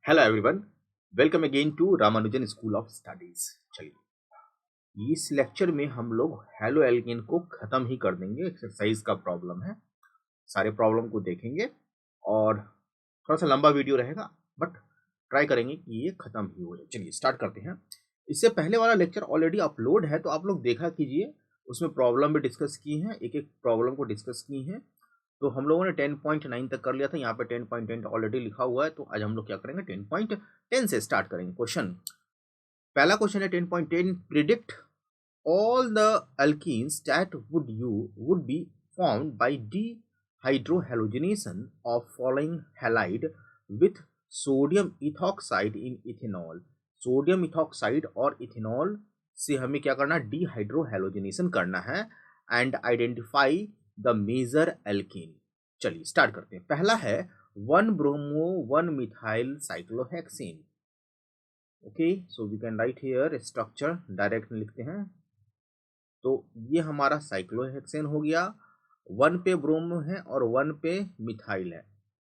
Hello everyone, welcome again to Ramanujan school of studies. चलिए, इस lecture में हम लोग हेलो एल्केन को खत्म ही कर देंगे। एक्सरसाइज का प्रॉब्लम है, सारे प्रॉब्लम को देखेंगे और थोड़ा सा लंबा वीडियो रहेगा, बट ट्राई करेंगे कि ये खत्म ही हो जाए। चलिए स्टार्ट करते हैं। इससे पहले वाला लेक्चर ऑलरेडी अपलोड है, तो आप लोग देखा कीजिए, उसमें प्रॉब्लम भी डिस्कस की हैं, एक एक प्रॉब्लम को डिस्कस की हैं। तो हम लोगों ने 10.9 तक कर लिया था, यहाँ पे 10.10 ऑलरेडी लिखा हुआ है। तो आज हम लोग क्या करेंगे, 10.10 से स्टार्ट करेंगे। क्वेश्चन, पहला क्वेश्चन है 10.10, predict all the alkenes that would be formed by dehydrohalogenation of following halide with sodium ethoxide in ethanol. Sodium ethoxide और इथेनॉल से हमें क्या करना है, डीहाइड्रोहेलोजिनेशन करना है and identify the major alkene. चलिए स्टार्ट करते हैं। पहला है 1 bromo 1 methyl cyclohexane. Okay, so we can write here structure, direct लिखते हैं। तो ये हमारा साइक्लोहेक्सेन हो गया, 1 पे ब्रोमो है और 1 पे मिथाइल है।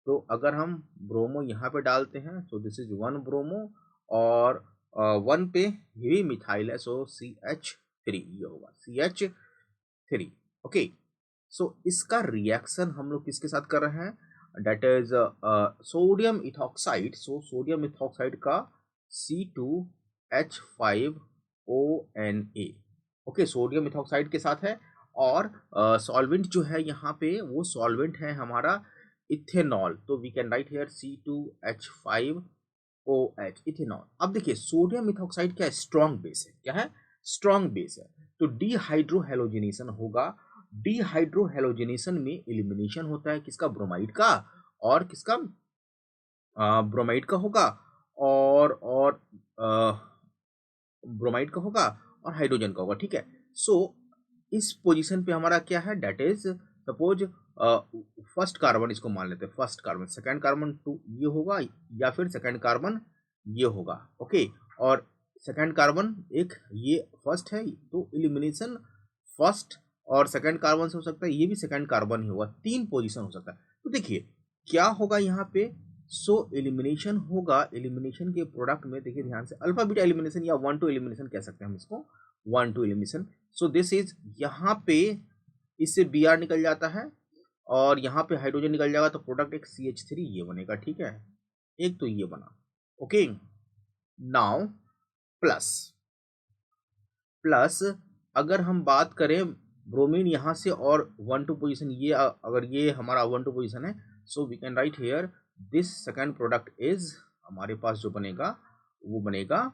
तो अगर हम ब्रोमो यहाँ पे डालते हैं, सो दिस इज 1 ब्रोमो और 1 पे ही मिथाइल है, सो CH3 ये होगा CH3। ओके, सो इसका रिएक्शन हम लोग किसके साथ कर रहे हैं, that is sodium ethoxide. So sodium ethoxide का C2H5ONA। ओके, सोडियम इथॉक्साइड के साथ है और सॉल्वेंट जो है यहाँ पे, वो सॉल्वेंट है हमारा इथेनॉल। तो we can write here C2H5OH, ethanol. अब देखिए, सोडियम इथॉक्साइड क्या है, स्ट्रॉन्ग बेस है। क्या है, स्ट्रॉन्ग बेस है। तो डीहाइड्रोहेलोजिनेशन होगा। डीहाइड्रोहेलोजिनेशन में एलिमिनेशन होता है किसका, ब्रोमाइड का, और किसका, ब्रोमाइड का होगा और ब्रोमाइड का होगा और हाइड्रोजन का होगा। ठीक है, सो इस पोजीशन पे हमारा क्या है, that is suppose first carbon, इसको मान लेते हैं फर्स्ट कार्बन, सेकंड कार्बन 2 ये होगा, या फिर सेकंड कार्बन ये होगा। ओके, और सेकंड कार्बन एक ये फर्स्ट है, तो एलिमिनेशन फर्स्ट और सेकंड कार्बन से हो सकता है, ये भी सेकंड कार्बन ही होगा। 3 पोजीशन हो सकता है। तो देखिए क्या होगा यहाँ पे, सो एलिमिनेशन होगा। एलिमिनेशन के प्रोडक्ट में देखिए ध्यान से, अल्फा बीटा एलिमिनेशन या 1-2 एलिमिनेशन कह सकते हैं हम इसको, 1-2 एलिमिनेशन। सो दिस इज, यहाँ पे इससे Br निकल जाता है और यहाँ पे हाइड्रोजन निकल जाएगा, तो प्रोडक्ट एक CH3 ये बनेगा। ठीक है, एक तो ये बना। ओके, नाउ प्लस प्लस अगर हम बात करें ब्रोमीन यहाँ से और 1-2 पोजीशन, ये अगर ये हमारा 1-2 पोजीशन है, so we can write here this second product is, हमारे पास जो बनेगा वो बनेगा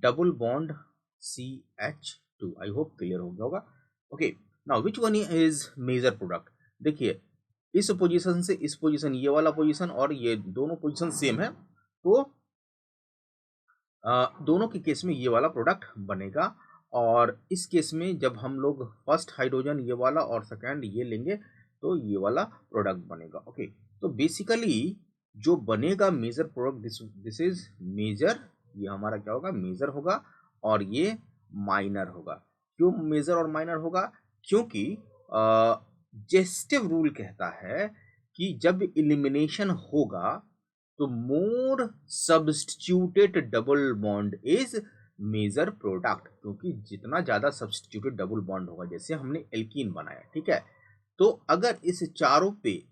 double bond CH2। I hope clear हो गया होगा। Okay, now which one is major product. देखिए, इस पोजीशन से इस पोजीशन, ये वाला पोजीशन और ये दोनों पोजीशन सेम है, तो दोनों के केस में ये वाला प्रोडक्ट बनेगा। और इस केस में जब हम लोग फर्स्ट हाइड्रोजन ये वाला और सेकंड ये लेंगे, तो ये वाला प्रोडक्ट बनेगा। ओके, तो बेसिकली जो बनेगा major product, this is major, ये हमारा क्या होगा, मेजर होगा, और ये माइनर होगा। क्यों मेजर और माइनर होगा, क्योंकि जेस्टिव रूल कहता है कि जब इलिमिनेशन होगा तो more substituted double bond is major product, क्योंकि जितना ज्यादा सब्स्टिट्यूटेड डबल बॉन्ड होगा, जैसे हमने एल्कीन बनाया, ठीक है, तो अगर इस चारों पे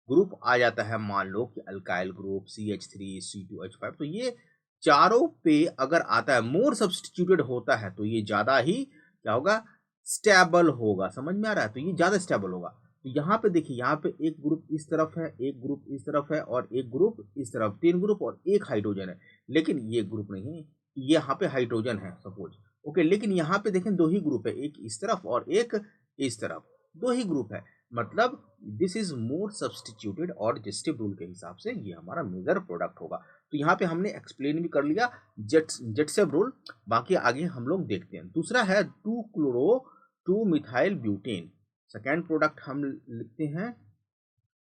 ग्रुप आ जाता है, मान लो कि अल्काइल ग्रुप CH3 C2H5, तो ये चारों पे अगर आता है, मोर सब्स्टिट्यूटेड होता है, तो ये ज्यादा ही क्या होगा, स्टेबल होगा। समझ में आ रहा है, तो ये ज्यादा स्टेबल होगा। तो यहाँ पे देखिए, यहाँ पे एक ग्रुप इस तरफ है, एक ग्रुप इस तरफ है और एक ग्रुप इस तरफ, 3 ग्रुप और एक हाइड्रोजन है। लेकिन ये ग्रुप नहीं है, यहाँ पे हाइड्रोजन है सपोज। ओके, लेकिन यहाँ पे देखें 2 ही ग्रुप है, एक इस तरफ और एक इस तरफ, 2 ही ग्रुप है। मतलब दिस इज मोर सब्स्टिट्यूटेड, और जेस्टिव रूल के हिसाब से ये हमारा मेजर प्रोडक्ट होगा। तो यहाँ पे हमने एक्सप्लेन भी कर लिया जेटसेव रूल, बाकी आगे हम लोग देखते हैं। दूसरा है 2 chloro 2 methyl butane. Second product हम लिखते हैं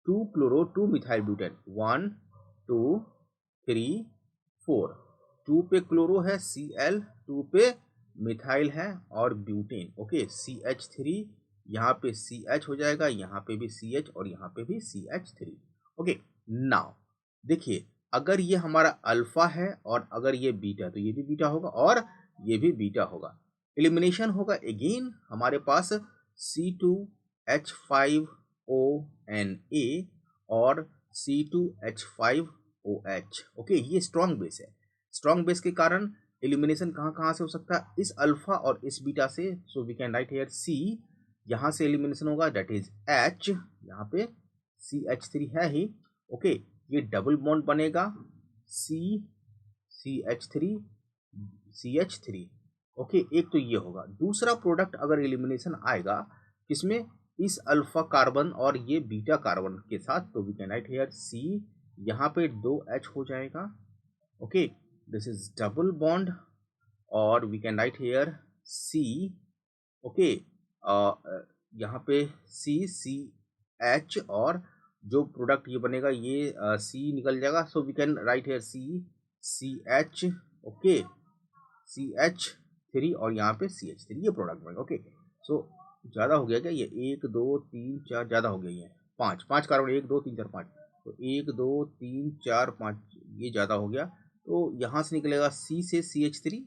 2 क्लोरो 2 मिथाइल ब्यूटेन, 1 2 3 4। 2 पे क्लोरो है Cl, 2 पे मिथाइल है और ब्यूटेन। ओके, CH3, यहाँ पे CH हो जाएगा, यहाँ पे भी CH और यहाँ पे भी CH3। ओके, नाउ देखिए, अगर ये हमारा अल्फा है और अगर ये बीटा, तो ये भी बीटा होगा और ये भी बीटा होगा। एलिमिनेशन होगा अगेन हमारे पास C2H5ONA और C2H5OH। ओके, ये स्ट्रॉन्ग बेस है। स्ट्रॉन्ग बेस के कारण एलिमिनेशन कहाँ कहाँ से हो सकता है, इस अल्फा और इस बीटा से। So we can write here C, यहाँ से एलिमिनेशन होगा, दैट इज H, यहाँ पे CH3 है ही। ओके, ये डबल बॉन्ड बनेगा CH3 ओके, एक तो ये होगा। दूसरा प्रोडक्ट अगर एलिमिनेशन आएगा किसमें, इस अल्फा कार्बन और ये बीटा कार्बन के साथ, तो we can write here C, यहाँ पे 2H हो जाएगा। Okay, this is double bond और we can write here C। Okay, यहाँ पे CH और जो प्रोडक्ट ये बनेगा ये C निकल जाएगा। So we can write here CH। Okay, CH3 और यहाँ पे CH3, ये प्रोडक्ट बनेगा। ओके, सो ज़्यादा हो गया क्या, ये 1 2 3 4 ज़्यादा हो गया, ये 5 कार्बन, 1 2 3 4 5, तो 1 2 3 4 5 ये ज़्यादा हो गया। तो यहाँ से निकलेगा C से CH3,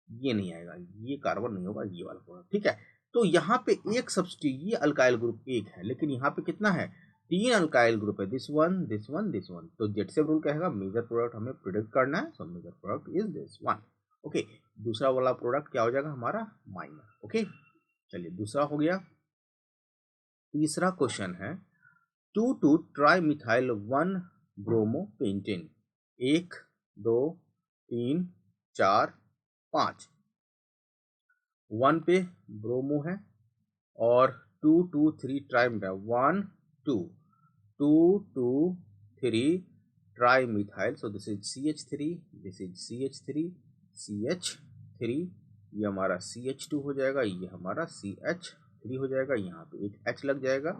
ये नहीं आएगा, ये कार्बन नहीं होगा, ये वाला प्रोडक्ट। ठीक है, तो यहाँ पे एक सब्स्टिट्यूट, ये अल्काइल ग्रुप एक है, लेकिन यहाँ पे कितना है, 3 अल्काइल ग्रुप है, this one this one this one. तो जेटसेप रूल कहेगा मेजर प्रोडक्ट हमें प्रिडिक्ट करना है, so major product is this one. Okay, दूसरा वाला प्रोडक्ट क्या हो जाएगा हमारा, माइनर। ओके, चलिए दूसरा हो गया। तीसरा क्वेश्चन है 2 ट्राई मिथाइल 1 ब्रोमोपेंटेन, 1 2 3 4 5, 1 पे ब्रोमो है और 2 tri methyl 1 2 3 tri methyl. So this is CH3, this is CH3 ये हमारा CH2 हो जाएगा, ये हमारा CH3 हो जाएगा, यहाँ पे एक H लग जाएगा।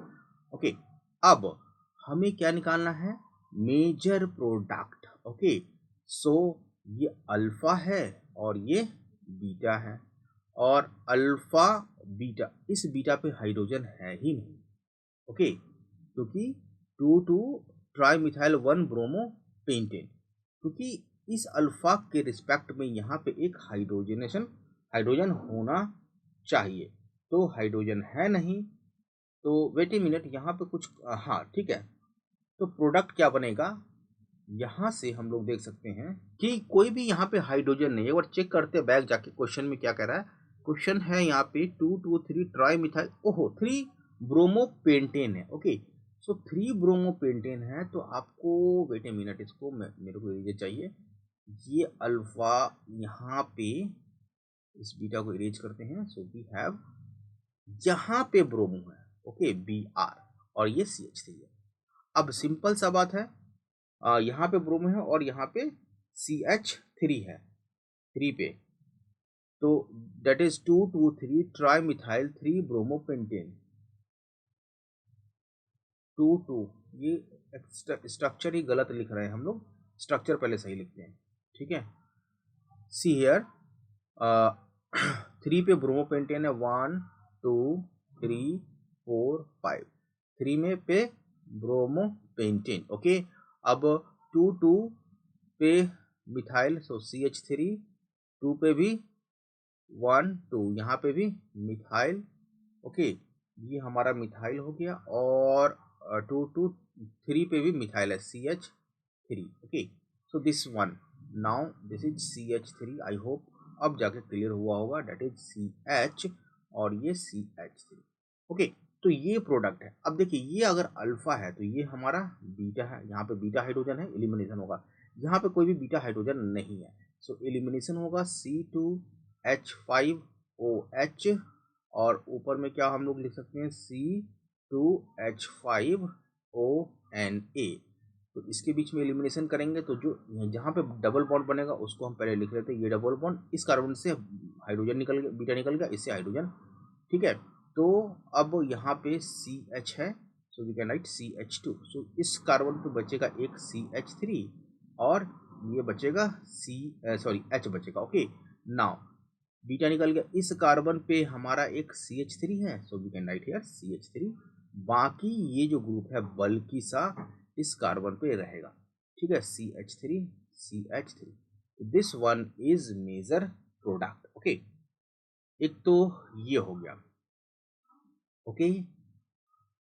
ओके, अब हमें क्या निकालना है, मेजर प्रोडक्ट। ओके, सो ये अल्फा है और ये बीटा है, और अल्फा बीटा, इस बीटा पे हाइड्रोजन है ही नहीं। ओके, क्योंकि 2 ट्राई मिथाइल 1 ब्रोमोपेंटेन, क्योंकि इस अल्फा के रिस्पेक्ट में यहाँ पे एक हाइड्रोजन होना चाहिए, तो हाइड्रोजन है नहीं। तो वेट ए मिनट, यहाँ पे कुछ, हाँ ठीक है, तो प्रोडक्ट क्या बनेगा, यहाँ से हम लोग देख सकते हैं कि कोई भी यहाँ पे हाइड्रोजन नहीं है। एक बार चेक करते हैं बैक जाके, क्वेश्चन में क्या कह रहा है। क्वेश्चन है यहाँ पे 3 ट्राई मिथाइल, ओहो 3 ब्रोमोपेंटेन है। ओके, सो 3 ब्रोमोपेंटेन है, तो आपको वेट ए मिनट, इसको मेरे को इरेज चाहिए, ये अल्फा यहाँ पे, इस बीटा को इरेज करते हैं। सो वी हैव, यहाँ पे ब्रोमो है, ओके Br, और ये CH3 है। अब सिंपल सा बात है, यहाँ पे ब्रोमो है और यहाँ पे CH3 है 3 पे, तो that is 2 tri methyl 3 bromopentane 2 ये स्ट्रक्चर ही गलत लिख रहे हैं हम लोग, स्ट्रक्चर पहले सही लिखते हैं। ठीक है, सी हियर 3 पे ब्रोमोपेंटेन है 1 2 3 4 5, 3 में पे ब्रोमोपेंटेन। ओके, अब 2 पे मिथाइल, सो CH3, 2 पे भी 1 2, यहाँ पे भी मिथाइल। ओके, ये हमारा मिथाइल हो गया, और 3 पे भी मिथाइल है CH3। Okay, so this one, now this is CH3। I hope अब जाके क्लियर हुआ होगा, डेट इज CH और ये CH3। ओके, तो ये प्रोडक्ट है। अब देखिए, ये अगर अल्फा है तो ये हमारा बीटा है, यहाँ पे बीटा हाइड्रोजन है, एलिमिनेशन होगा। यहाँ पे कोई भी बीटा हाइड्रोजन नहीं है, सो एलिमिनेशन होगा C2H5OH, और ऊपर में क्या हम लोग लिख सकते हैं, C2H5ONA। तो इसके बीच में एलिमिनेशन करेंगे, तो जो जहाँ पे डबल बॉन्ड बनेगा उसको हम पहले लिख लेते हैं, ये डबल बॉन्ड, इस कार्बन से हाइड्रोजन निकल गया, बीटा निकल गया, इससे हाइड्रोजन। ठीक है, तो अब यहाँ पे CH है, so we can write CH2। सो इस कार्बन पे बचेगा एक CH3 और ये बचेगा H बचेगा। ओके, नाउ बीटा निकल गया, इस कार्बन पे हमारा एक CH3 है, so we can write here CH3। बाकी ये जो ग्रुप है बल्कि सा इस कार्बन पे रहेगा। ठीक है, CH3 this one is major product. Okay, एक तो ये हो गया। ओके,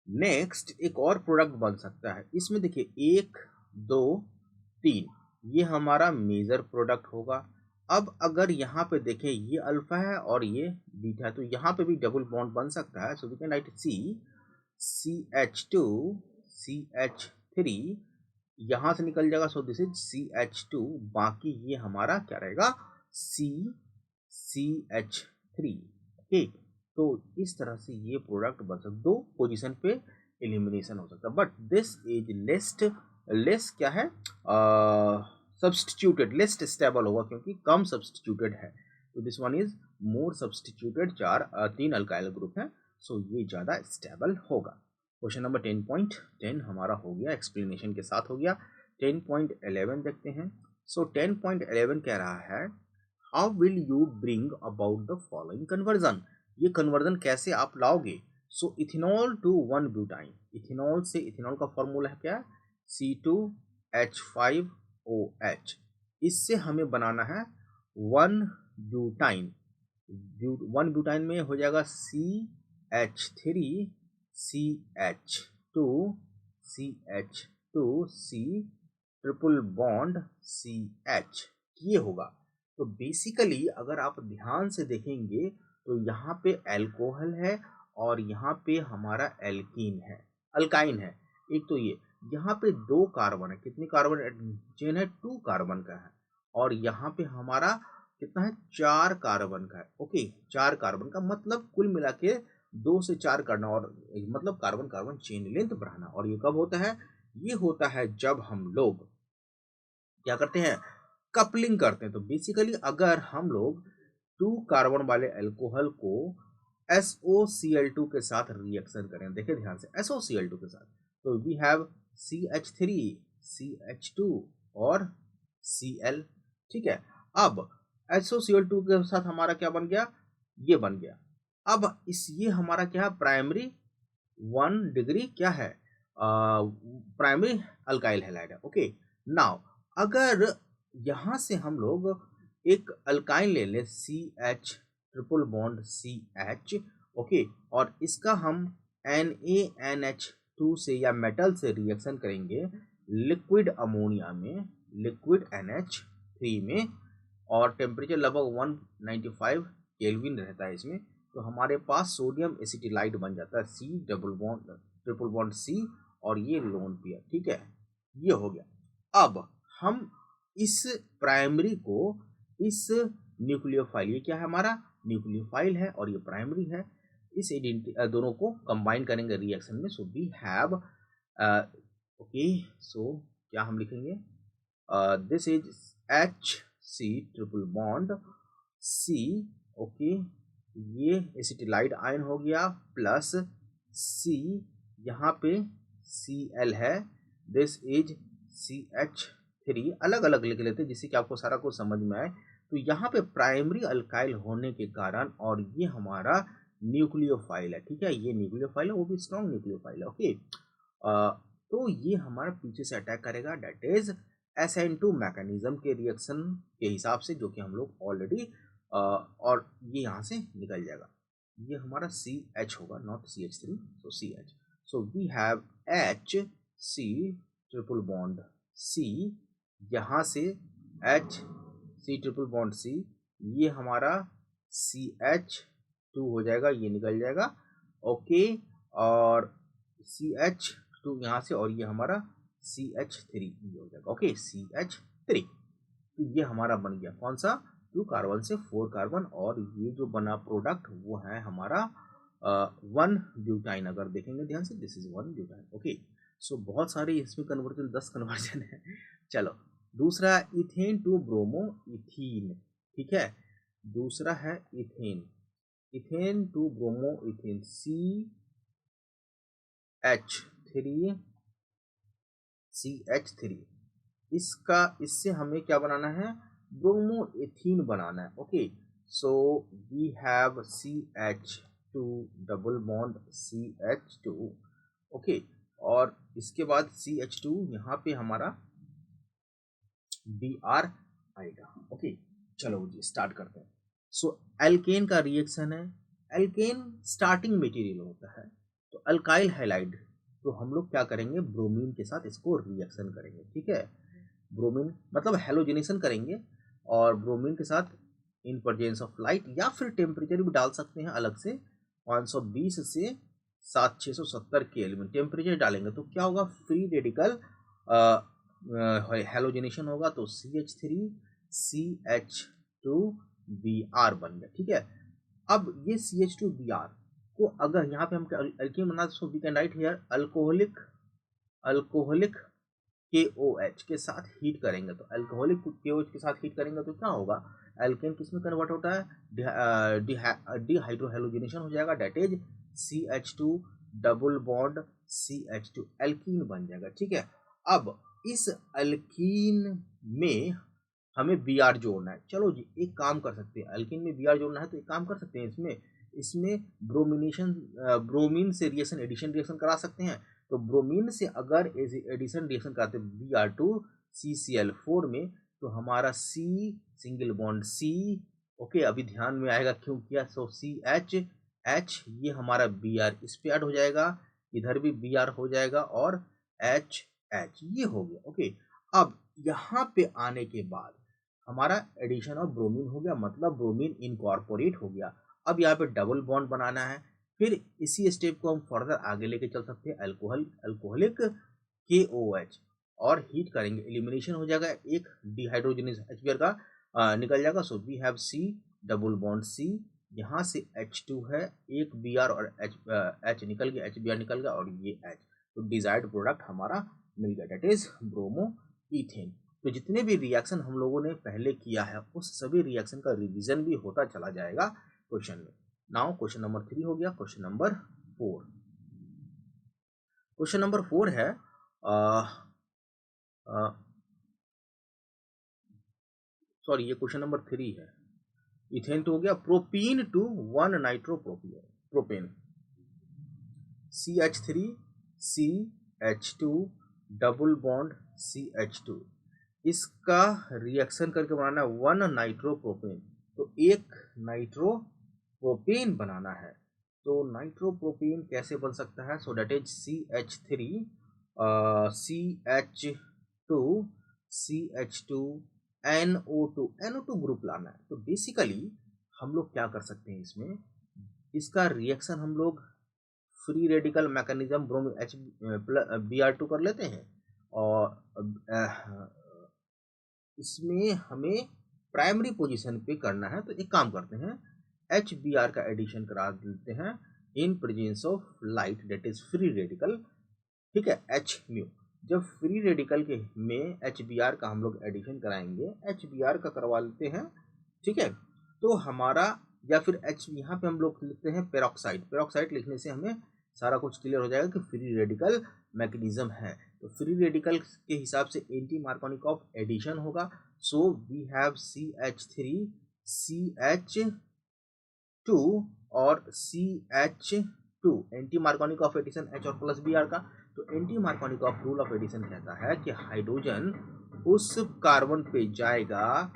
नेक्स्ट एक और प्रोडक्ट बन सकता है। इसमें देखिए 1 2 3 ये हमारा मेजर प्रोडक्ट होगा। अब अगर यहाँ पे देखें ये अल्फा है और ये बीटा है, तो यहाँ पे भी डबल बॉन्ड बन सकता है। So we can right CH3 यहाँ से निकल जाएगा। सो दिस इज CH2, बाकी ये हमारा क्या रहेगा, CH3। ओके, तो इस तरह से ये प्रोडक्ट बन सकता, दो पोजीशन पे एलिमिनेशन हो सकता है। बट दिस इज लेस क्या है, सब्सटीट्यूटेड, लेस स्टेबल होगा क्योंकि कम सब्सटीट्यूटेड है। तो this one is more substituted, 3 alkyl group है, सो ये ज़्यादा स्टेबल होगा। क्वेश्चन नंबर 10.10 हमारा हो गया, एक्सप्लेनेशन के साथ हो गया। 10.11 देखते हैं। सो 10.11 कह रहा है how will you bring about the following conversion. ये कन्वर्जन कैसे आप लाओगे। सो इथेनॉल टू 1 ब्यूटाइन, इथेनॉल से इथेनॉल का फॉर्मूला है क्या, C2H5OH। इससे हमें बनाना है 1 ब्यूटाइन। 1 ब्यूटाइन में हो जाएगा CH3CH2CH2C ट्रिपल बॉन्ड CH, ये होगा। तो बेसिकली अगर आप ध्यान से देखेंगे तो यहाँ पे एल्कोहल है और यहाँ पे हमारा एल्कीन है, अल्काइन है। एक तो ये यहाँ पे 2 कार्बन है, कितने कार्बन चेन है, 2 कार्बन का है। और यहाँ पे हमारा कितना है, 4 कार्बन का है। ओके, 4 कार्बन का मतलब कुल मिला के 2 से 4 करना, और मतलब कार्बन कार्बन चेन लेंथ बढ़ाना। और ये कब होता है, ये होता है जब हम लोग क्या करते हैं, कपलिंग करते हैं। तो बेसिकली अगर हम लोग 2 कार्बन वाले अल्कोहल को SOCl2 के साथ रिएक्शन करें, देखिए ध्यान से, SOCl2 के साथ, तो वी हैव CH3 CH2 और Cl। ठीक है, अब SOCl2 के साथ हमारा क्या बन गया, ये बन गया। अब इस ये हमारा क्या है, प्राइमरी 1 डिग्री क्या है, प्राइमरी अल्काइल हैलाइड है। ओके, नाउ अगर यहाँ से हम लोग एक अल्काइन ले लें CH triple bond CH, okay, और इसका हम NaNH2 से या मेटल से रिएक्शन करेंगे लिक्विड अमोनिया में, लिक्विड NH3 में, और टेम्परेचर लगभग 195 केल्विन रहता है इसमें। तो हमारे पास सोडियम एसिटिलाइड बन जाता है, C double bond triple bond C, और ये लोन पेयर। ठीक है, ये हो गया। अब हम इस प्राइमरी को इस न्यूक्लियोफाइल, ये क्या है हमारा न्यूक्लियोफाइल है और ये प्राइमरी है, इस दोनों को कंबाइन करेंगे रिएक्शन में। सो वी हैव ओके, सो क्या हम लिखेंगे, this is HC triple bond C। Okay, ये एसिटिलाइड आयन हो गया, प्लस C, यहाँ पे Cl है, दिस इज CH3। अलग अलग लिख लेते हैं जिससे कि आपको सारा कुछ समझ में आए। तो यहाँ पे प्राइमरी अल्काइल होने के कारण, और ये हमारा न्यूक्लियोफाइल है। ठीक है, ये न्यूक्लियोफाइल है, वो भी स्ट्रॉन्ग न्यूक्लियोफाइल है। ओके, तो ये हमारा पीछे से अटैक करेगा, डेट इज SN2 मैकेनिज्म के रिएक्शन के हिसाब से, जो कि हम लोग ऑलरेडी, और ये यहाँ से निकल जाएगा। ये हमारा CH होगा, not CH3, so CH। So we have HC triple bond C, यहाँ से HC ट्रिपल बॉन्ड C, ये हमारा CH2 हो जाएगा, ये निकल जाएगा। ओके, और CH2 यहाँ से, और ये हमारा CH3 ये हो जाएगा। Okay, CH3। तो ये हमारा बन गया कौन सा, 2 कार्बन से 4 कार्बन, और ये जो बना प्रोडक्ट वो है हमारा 1 ब्यूटाइन। अगर देखेंगे ध्यान से, दिस इज 1 ब्यूटाइन। ओके, सो बहुत सारे इसमें कन्वर्जन, 10 कन्वर्जन है। चलो, दूसरा इथेन टू ब्रोमो इथीन। ठीक है, दूसरा है ethane, ethane to bromo ethane CH3 इससे हमें क्या बनाना है, ब्रोमो एथीन बनाना है। Okay, so we have CH2 double bond CH2। Okay, और इसके बाद CH2 यहाँ पे हमारा बी आर आएगा। ओके, चलो जी स्टार्ट करते हैं। सो एल्केन का रिएक्शन है, एल्केन स्टार्टिंग मटेरियल होता है, तो अल्काइल हैलाइड, तो हम लोग क्या करेंगे, ब्रोमीन के साथ इसको रिएक्शन करेंगे। ठीक है, ब्रोमीन मतलब हेलोजिनेशन करेंगे, और ब्रोमीन के साथ इन प्रेजेंस ऑफ लाइट, या फिर टेम्परेचर भी डाल सकते हैं अलग से, 520 से 7670 केल्विन टेम्परेचर डालेंगे तो क्या होगा, फ्री रेडिकल हेलोजिनेशन होगा, तो CH3CH2Br बन गया। ठीक है, अब ये CH2Br को अगर यहाँ पे हम एल्कीन बना, so we can write here alcoholic alcoholic KOH के साथ हीट करेंगे, तो अल्कोहलिक KOH के साथ हीट करेंगे तो क्या होगा, एल्केन किस में कन्वर्ट होता है, डिहाइड्रोहेलोजिनेशन हो जाएगा, that is CH2 double bond CH2 alkene बन जाएगा। ठीक है, अब इस एल्कीन में हमें Br जोड़ना है। चलो जी एक काम कर सकते हैं, एल्कीन में Br जोड़ना है तो एक काम कर सकते हैं, इसमें इसमें ब्रोमीन से रिएक्शन एडिशन रिएक्शन करा सकते हैं। तो ब्रोमीन से अगर एडिशन रिएक्शन कराते हैं Br2CCl4 में, तो हमारा C single bond C, okay अभी ध्यान में आएगा क्यों किया, सो CH ये हमारा Br इस पे ऐड हो जाएगा, इधर भी Br हो जाएगा, और H ये हो गया। ओके, अब यहाँ पे आने के बाद हमारा एडिशन ऑफ ब्रोमीन हो गया, मतलब ब्रोमीन इनकॉर्पोरेट हो गया। अब यहाँ पे डबल बॉन्ड बनाना है, फिर इसी स्टेप को हम फर्दर आगे लेके चल सकते हैं, अल्कोहलिक KOH और हीट करेंगे, एलिमिनेशन हो जाएगा, एक डिहाइड्रोजनस HBr का निकल जाएगा, so we have C double bond C, यहाँ से H2 है, एक Br और H निकल गया, HBr निकल गया, और ये H, तो डिजायर्ड प्रोडक्ट हमारा मिल गया, डेट इज ब्रोमो इथेन। तो जितने भी रिएक्शन हम लोगों ने पहले किया है उस सभी रिएक्शन का रिवीजन भी होता चला जाएगा क्वेश्चन में। नाउ क्वेश्चन नंबर 3 हो गया, क्वेश्चन नंबर 4। क्वेश्चन नंबर 4 है सॉरी ये क्वेश्चन नंबर 3 है। इथेन तो हो गया, propene to 1 nitropropane CH3CH2 double bond CH2, इसका रिएक्शन करके बनाना है 1 नाइट्रोप्रोपेन, तो एक नाइट्रोप्रोपेन बनाना है। तो नाइट्रोप्रोपेन कैसे बन सकता है, सो date is CH3CH2 NO2 group लाना है। तो बेसिकली हम लोग क्या कर सकते हैं, इसमें इसका रिएक्शन हम लोग free radical mechanism bromine Br2 कर लेते हैं, और इसमें हमें प्राइमरी पोजीशन पे करना है, तो एक काम करते हैं, HBr का एडिशन करा देते हैं in presence of light, that is free radical. ठीक है, H म्यू, जब फ्री रेडिकल के में HBr का हम लोग एडिशन कराएंगे, HBr का करवा लेते हैं। ठीक है, तो हमारा, या फिर H यहाँ पे हम लोग लिखते हैं पेरोक्साइड लिखने से हमें सारा कुछ क्लियर हो जाएगा कि फ्री रेडिकल मैकेनिज्म है। तो फ्री रेडिकल के हिसाब से एंटी मार्कोनिकॉफ एडिशन होगा, सो वी हैव CH3CH2 और CH2, anti Markovnikov addition H और प्लस Br का। तो anti Markovnikov rule of addition कहता है कि हाइड्रोजन उस कार्बन पे जाएगा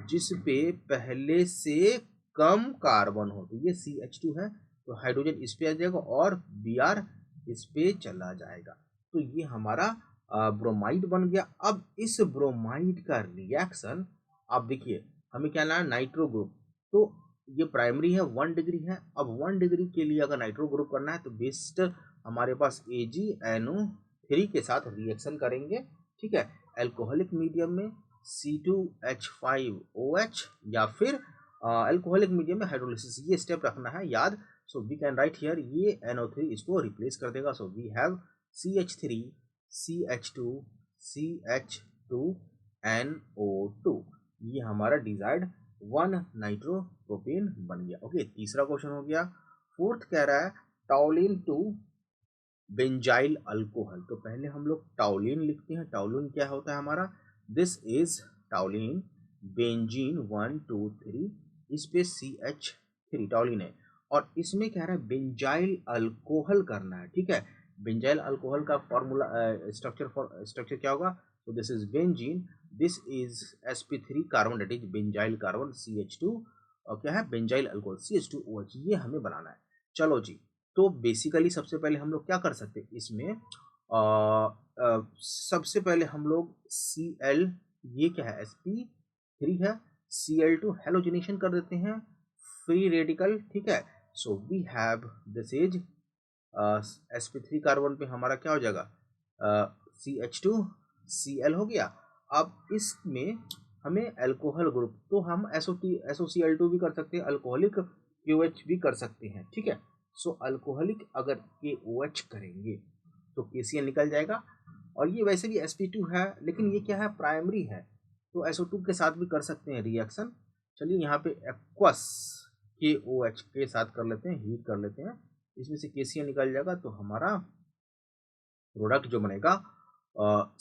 जिस पे पहले से कम कार्बन हो, तो ये CH2 है, तो हाइड्रोजन इस पे आ जाएगा और Br इस पे चला जाएगा, तो ये हमारा ब्रोमाइड बन गया। अब इस ब्रोमाइड का रिएक्शन आप देखिए, हमें क्या लाना है, नाइट्रो ग्रुप, तो ये प्राइमरी है 1 डिग्री है। अब 1 डिग्री के लिए अगर नाइट्रो ग्रुप करना है तो बेस्ट हमारे पास AgNO3 के साथ रिएक्शन करेंगे। ठीक है, अल्कोहलिक मीडियम में C2H5OH, या फिर अल्कोहलिक मीडियम में हाइड्रोलिसिस, ये स्टेप रखना है याद। So we can write here, ये NO3 इसको रिप्लेस कर देगा, सो वी हैव CH3CH2CH2NO2, ये हमारा डिजायर्ड 1 नाइट्रोप्रोपेन बन गया। ओके, तीसरा क्वेश्चन हो गया। फोर्थ कह रहा है टॉलिन टू बेंजाइल अल्कोहल, तो पहले हम लोग टॉलिन लिखते हैं। टॉलिन क्या होता है हमारा, दिस इज टॉलिन, बेंजीन 1 2 3, इस पे CH3 टॉलिन है, और इसमें कह रहा है बेंजाइल अल्कोहल करना है। ठीक है, बेंजाइल अल्कोहल का फॉर्मूला स्ट्रक्चर क्या होगा, तो this is benzene this is sp3 carbon that is benzyl carbon CH2 और क्या है बेंजाइल अल्कोहल CH2OH, ये हमें बनाना है। चलो जी, तो बेसिकली सबसे पहले हम लोग क्या कर सकते हैं इसमें, सबसे पहले हम लोग Cl, ये क्या है sp3 है, Cl2 हेलोजिनेशन कर देते हैं, फ्री रेडिकल, ठीक है। So we have this is sp3 carbon पे हमारा क्या हो जाएगा CH2Cl हो गया। अब इसमें हमें अल्कोहल ग्रुप, तो हम SOCl2 भी कर सकते हैं, अल्कोहलिक KOH भी कर सकते हैं, ठीक है। सो अल्कोहलिक अगर KOH करेंगे तो KCl निकल जाएगा, और ये वैसे भी sp2 है लेकिन ये क्या है प्राइमरी है, तो SO2 के साथ भी कर सकते हैं रिएक्शन। चलिए यहाँ पे एक्वस KOH के साथ कर लेते हैं, हीट कर लेते हैं, इसमें से KCl निकल जाएगा, तो हमारा प्रोडक्ट जो बनेगा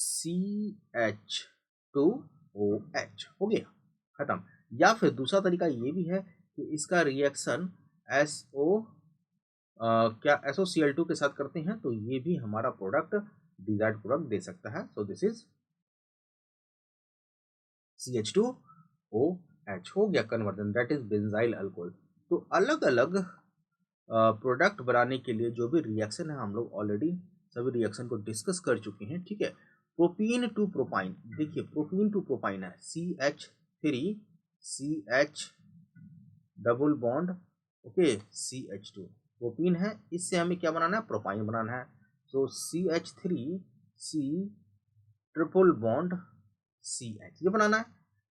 CH2OH हो गया, खत्म। या फिर दूसरा तरीका ये भी है कि इसका रिएक्शन क्या SOCl2 के साथ करते हैं, तो ये भी हमारा प्रोडक्ट डिजायर्ड प्रोडक्ट दे सकता है। सो दिस इज CH2OH हो गया conversion, that is benzyl alcohol. तो अलग अलग प्रोडक्ट बनाने के लिए जो भी रिएक्शन है हम लोग ऑलरेडी सभी रिएक्शन को डिस्कस कर चुके हैं, ठीक है। प्रोपीन टू प्रोपाइन, देखिए प्रोपीन टू प्रोपाइन है CH3CH double bond, okay CH2 propene है, इससे हमें क्या बनाना है प्रोपाइन बनाना है। तो CH3C ट्रिपल बॉन्ड CH ये बनाना है।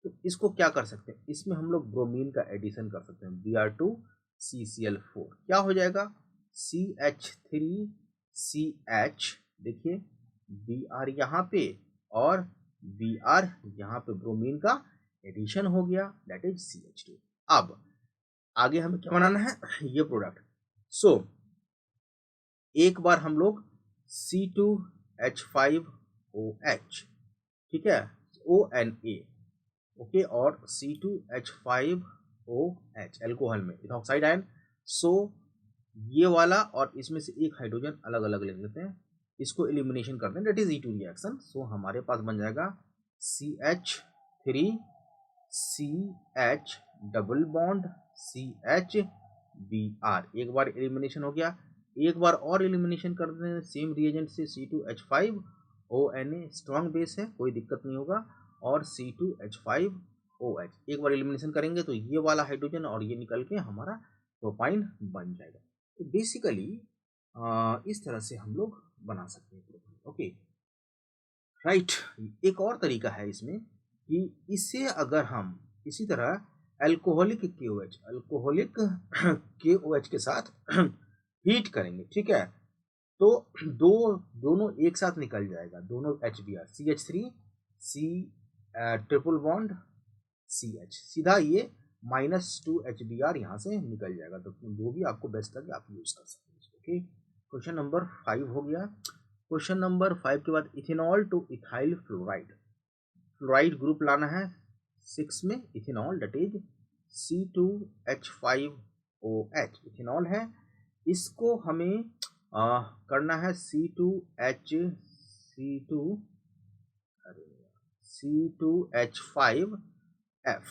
तो इसको क्या कर सकते हैं, इसमें हम लोग ब्रोमीन का एडिशन कर सकते हैं, Br2CCl4 क्या हो जाएगा CH3CH, देखिए Br यहाँ पे और Br यहाँ पे ब्रोमीन का एडिशन हो गया, दैट इज CH2। अब आगे हमें क्या बनाना है ये प्रोडक्ट। सो एक बार हम लोग C2H5OH, ठीक है, ONA, ओके, और C2H5OH अल्कोहल में इथॉक्साइड आयन। सो ये वाला और इसमें से एक हाइड्रोजन अलग अलग ले लेते हैं, इसको एलिमिनेशन करते हैं, दैट इज E2 रिएक्शन। सो हमारे पास बन जाएगा CH3CH डबल बॉन्ड CHBr, एक बार एलिमिनेशन हो गया, एक बार और एलिमिनेशन कर देते हैं सेम रिएजेंट से C2H5ONA, स्ट्रॉन्ग बेस है कोई दिक्कत नहीं होगा, और C2H5OH एक बार एलिमिनेशन करेंगे तो ये वाला हाइड्रोजन और ये निकल के हमारा प्रोपाइन बन जाएगा। तो बेसिकली इस तरह से हम लोग बना सकते हैं प्रोपाइन, ओके राइट। एक और तरीका है इसमें कि इसे अगर हम इसी तरह अल्कोहलिक KOH के साथ हीट करेंगे, ठीक है, तो दोनों एक साथ निकल जाएगा, दोनों HBr CH3C triple bond CH, सीधा ये -2 HBr यहाँ से निकल जाएगा। तो जो भी आपको बेस्ट लगे आप यूज कर सकते हैं, ओके। क्वेश्चन नंबर 5 हो गया। क्वेश्चन नंबर 5 के बाद ethanol two ethyl fluoride, fluoride group लाना है 6 में, ethanol that is C2H5OH ethanol है, इसको हमें करना है C2H5F।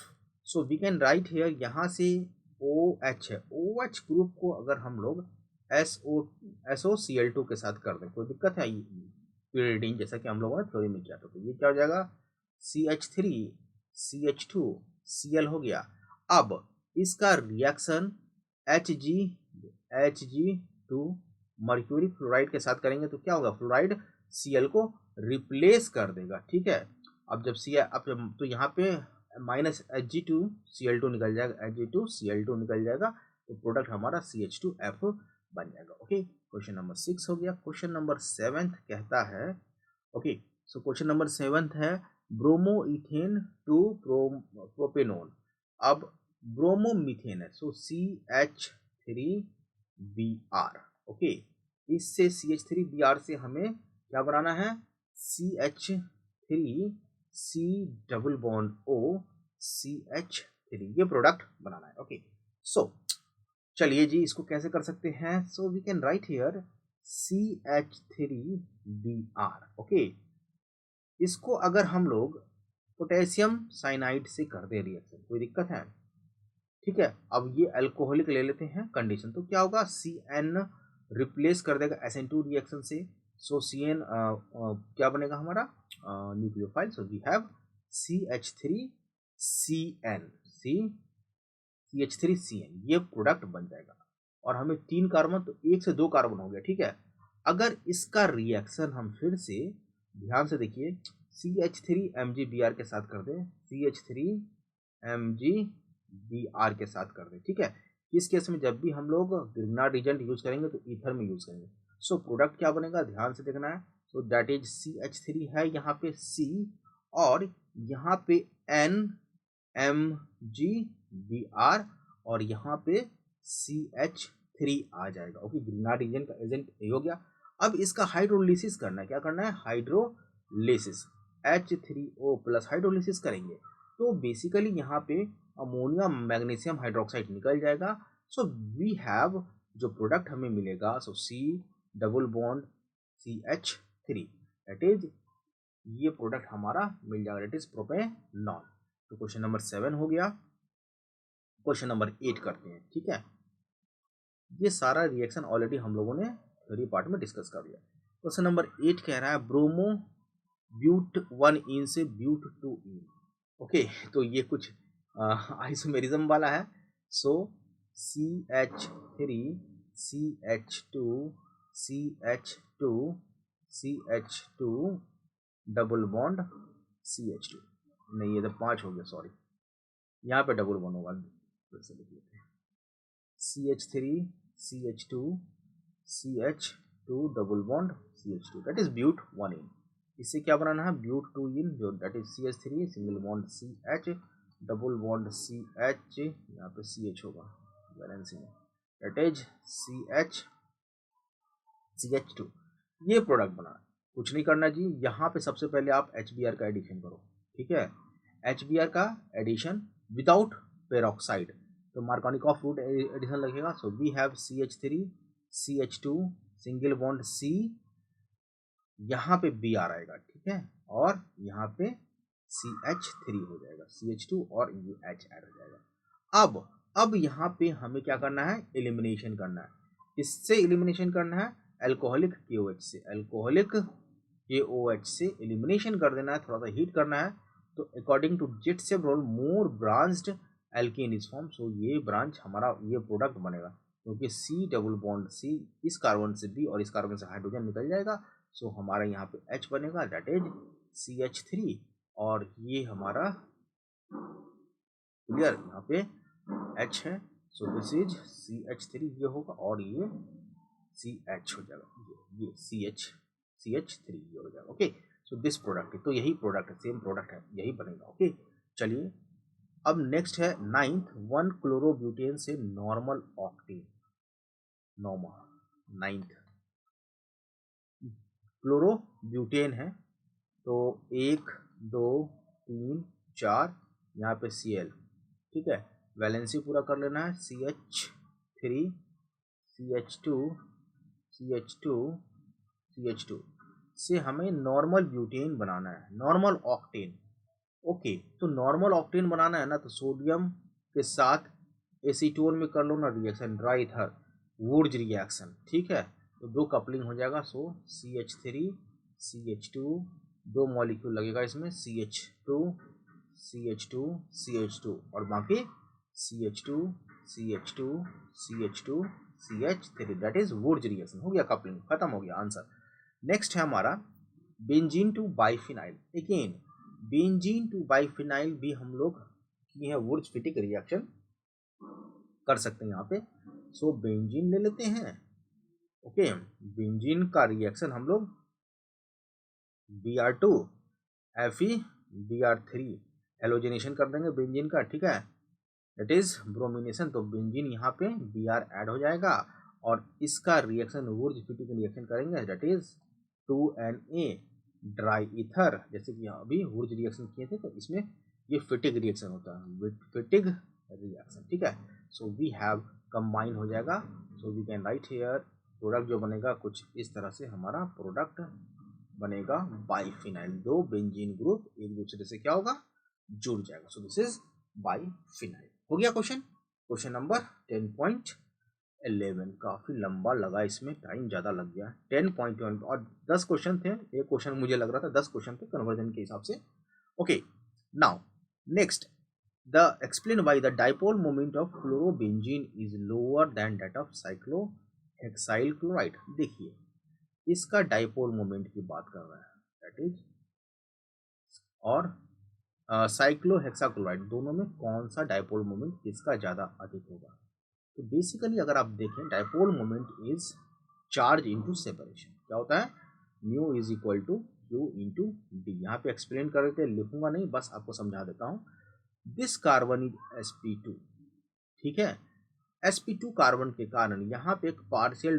So we can write here, यहाँ से OH है, OH ग्रुप को अगर हम लोग SOCl2 के साथ कर दें कोई दिक्कत है, pyridine जैसा कि हम लोगों ने थ्योरी में किया था, तो ये क्या हो जाएगा CH3CH2Cl हो गया। अब इसका रिएक्शन Hg2 मर्क्यूरी फ्लोराइड के साथ करेंगे तो क्या होगा, फ्लोराइड Cl को रिप्लेस कर देगा, ठीक है। अब जब तो यहाँ पे -Hg2Cl2 निकल जाएगा, Hg2Cl2 निकल जाएगा, तो प्रोडक्ट हमारा CH2F बन जाएगा, ओके। क्वेश्चन नंबर 6 हो गया। क्वेश्चन नंबर 7 कहता है, ओके, सो क्वेश्चन नंबर 7 है ब्रोमो इथेन टू प्रोपेनोन। अब ब्रोमो मीथेन है, सो CH3Br, ओके, इससे CH3Br से हमें क्या बनाना है CH3C double bond O CH3, ये प्रोडक्ट बनाना है, ओके। सो चलिए जी इसको कैसे कर सकते हैं, so we can write here CH3Br, okay. इसको अगर हम लोग पोटेशियम साइनाइड से कर दे रिएक्शन, कोई दिक्कत है? ठीक है, अब ये अल्कोहलिक ले लेते हैं कंडीशन, तो क्या होगा, CN रिप्लेस कर देगा SN2 रिएक्शन से। सो CN क्या बनेगा हमारा nucleophile, so we have CH3CN, CH3CN ये प्रोडक्ट बन जाएगा। और हमें 3 कार्बन, तो 1 से 2 कार्बन हो गया। ठीक है, अगर इसका रिएक्शन हम फिर से ध्यान से देखिए, CH3MgBr के साथ कर दें, CH3MgBr के साथ कर दें। ठीक है, इस केस में जब भी हम लोग ग्रिग्नार्ड एजेंट यूज करेंगे तो ईथर में यूज करेंगे। सो प्रोडक्ट क्या बनेगा, ध्यान से देखना है। सो दैट इज CH3 है यहाँ पे C, और यहाँ पे NMgBr, और यहाँ पे CH3 आ जाएगा। ओके, ग्रिग्नार्ड एजेंट का एजेंट ये हो गया। अब इसका हाइड्रोलिसिस करना है, क्या करना है, हाइड्रोलिसिस, H3O प्लस हाइड्रोलिसिस करेंगे तो बेसिकली यहाँ पे अमोनिया मैग्नीशियम हाइड्रोक्साइड निकल जाएगा। सो वी हैव जो प्रोडक्ट हमें मिलेगा, सो C double bond CH3, that is ये प्रोडक्ट हमारा मिल जाएगा, दैट इज प्रोपेनॉल। तो क्वेश्चन नंबर 7 हो गया। क्वेश्चन नंबर 8 करते हैं। ठीक है, ये सारा रिएक्शन ऑलरेडी हम लोगों ने थ्योरी पार्ट में डिस्कस कर लिया। क्वेश्चन नंबर 8 कह रहा है ब्रोमो ब्यूट 1 इन से ब्यूट 2 इन। ओके, तो ये कुछ आइसोमेरिज्म वाला है। सो CH3 CH2 CH2 CH2 double bond CH2, नहीं ये तो 5 हो गया, सॉरी, यहाँ पे डबल बॉन्ड होगा, फिर से लिख लेते हैं, CH3 CH2 CH2 double bond CH2, that is but 1 ene. इससे क्या बनाना है, ब्यूट 2 इन, जो that is CH3 single bond CH double bond CH, यहाँ पे CH होगा वैलेंसी में, दैट इज CH2। ये प्रोडक्ट बनाना, कुछ नहीं करना जी, यहाँ पे सबसे पहले आप HBr का एडिशन करो। ठीक है, HBr का एडिशन विदाउट पेरोक्साइड, तो मार्कोनिकॉफ रूट एडिशन लगेगा। So we have CH3 CH2 single bond C, यहाँ पे Br आएगा। ठीक है, और यहाँ पे CH3 हो जाएगा, CH2 और ये H ऐड हो जाएगा। अब यहाँ पे हमें क्या करना है, एलिमिनेशन करना है। इससे एलिमिनेशन करना है अल्कोहलिक KOH से, अल्कोहलिक KOH से एलिमिनेशन कर देना है, थोड़ा सा हीट करना है। तो according to Zaitsev rule more branched alkene is form, so ये ब्रांच हमारा ये प्रोडक्ट बनेगा, क्योंकि C डबल बॉन्ड C इस कार्बन से B और इस कार्बन से हाइड्रोजन निकल जाएगा। सो हमारा यहाँ पे H बनेगा, दैट इज CH3, और ये हमारा क्लियर, यहाँ पे H है। सो दिस इज CH3 ये होगा, और ये CH हो जाएगा, ये CH3 ये हो जाएगा। ओके, सो दिस प्रोडक्ट, तो यही प्रोडक्ट है, सेम प्रोडक्ट है, यही बनेगा। ओके, चलिए अब नेक्स्ट है 9th, 1 क्लोरोब्यूटेन से नॉर्मल ऑक्टेन, 9th क्लोरोब्यूटेन है, तो 1 2 3 4 यहाँ पे Cl। ठीक है, वैलेंसी पूरा कर लेना है, CH3 CH2 CH2 CH2 से हमें नॉर्मल ब्यूटेन बनाना है, नॉर्मल ऑक्टेन। ओके, तो नॉर्मल ऑक्टेन बनाना है ना, तो सोडियम के साथ एसीटोन में कर लो ना रिएक्शन, ड्राइथर वुर्ज रिएक्शन। ठीक है, तो 2 कपलिंग हो जाएगा। सो CH3 CH2 2 मॉलिक्यूल लगेगा इसमें, CH2 CH2 CH2, और बाकी CH2 CH2 CH2 CH3, that is वुर्ज reaction. हो गया, कपलिंग खत्म हो गया, आंसर। नेक्स्ट है हमारा benzene to biphenyl. Again benzene to biphenyl भी हम लोग किए हैं, वुर्ज फिटिक रिएक्शन कर सकते हैं यहाँ पे। सो बेंजीन ले लेते हैं। ओके, बेंजीन का रिएक्शन हम लोग Br2 FeBr3 हेलोजिनेशन कर देंगे बेंजीन का। ठीक है, दैट इज ब्रोमिनेशन, तो बेंजीन यहाँ पे Br ऐड हो जाएगा, और इसका रिएक्शन वुर्ज फिटिक रिएक्शन करेंगे, that is 2Na dry ether, जैसे कि अभी वुर्ज रिएक्शन किए थे, तो इसमें ये फिटिक रिएक्शन होता है, फिटिक रिएक्शन। ठीक है, सो वी हैव कंबाइन हो जाएगा। So we can write here product जो बनेगा कुछ इस तरह से, हमारा प्रोडक्ट बनेगा बाइफिनाइल। 2 बेंजीन ग्रुप एक दूसरे से क्या होगा, जुड़ जाएगा। सो दिस इज बाइफिनाइल। हो गया क्वेश्चन नंबर 10.11। काफी लंबा लगा, इसमें टाइम ज्यादा लग गया। 10.1 और 10 क्वेश्चन थे, एक क्वेश्चन मुझे लग रहा था 10 क्वेश्चन थे कन्वर्जन के हिसाब से। Okay, now next, the explain why the dipole moment of chlorobenzene is lower than that of cyclohexyl chloride। देखिए, इसका डाइपोल मोमेंट की बात कर रहा है, दैट इज, और साइक्लोहेक्साक्लोराइड दोनों में कौन सा डाइपोल मोमेंट किसका ज्यादा अधिक होगा। तो बेसिकली अगर आप देखें, dipole moment is charge into separation. क्या होता है, mu is equal to q into d. यहाँ पे एक्सप्लेन कर रहे थे, लिखूंगा नहीं, बस आपको समझा देता हूँ। दिस कार्बन इज sp2, ठीक है। sp2 कार्बन के कारण यहाँ पे एक पार्शियल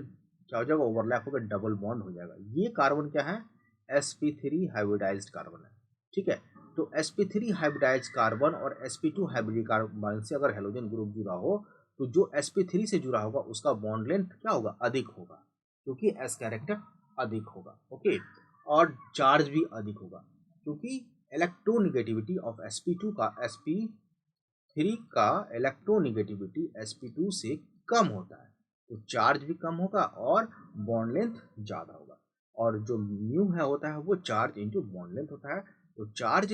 क्या हो जाएगा, ओवरलैप होकर डबल बॉन्ड हो जाएगा। ये कार्बन क्या है, sp3 हाइब्रिडाइज्ड कार्बन है, ठीक है। तो sp3 हाइब्रिडाइज्ड कार्बन और sp2 हाइब्रिड कार्बन से अगर हेलोजन ग्रुप जुड़ा हो, तो जो sp3 से जुड़ा होगा उसका बॉन्ड लेंथ क्या होगा, अधिक होगा, क्योंकि s कैरेक्टर अधिक होगा। ओके, और चार्ज भी अधिक होगा, क्योंकि इलेक्ट्रोनिगेटिविटी ऑफ sp2 का sp3 का इलेक्ट्रोनिगेटिविटी sp2 से कम होता है, तो चार्ज भी कम होगा और बॉन्ड लेंथ ज़्यादा होगा। और जो म्यू है होता है वो चार्ज इंटू बॉन्ड लेंथ होता है, तो चार्ज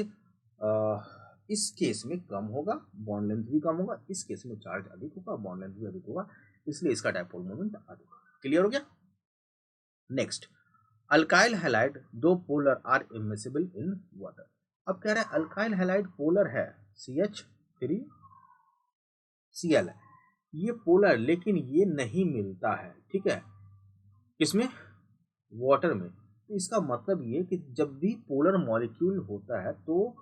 इस केस में कम होगा, बॉन्ड लेंथ भी कम होगा, इस केस में चार्ज अधिक होगा, बॉन्ड लेंथ भी अधिक होगा, इसलिए इसका डाइपोल मोमेंट अधिक होगा। क्लियर हो गया। नेक्स्ट, अल्काइल हैलाइड दो polar are immiscible in water. अब कह रहा है अल्काइल हैलाइड पोलर है, CH3Cl है, ये पोलर, लेकिन ये नहीं मिलता है, ठीक है, किसमें, वाटर में। तो इसका मतलब ये कि जब भी पोलर मॉलिक्यूल होता है, तो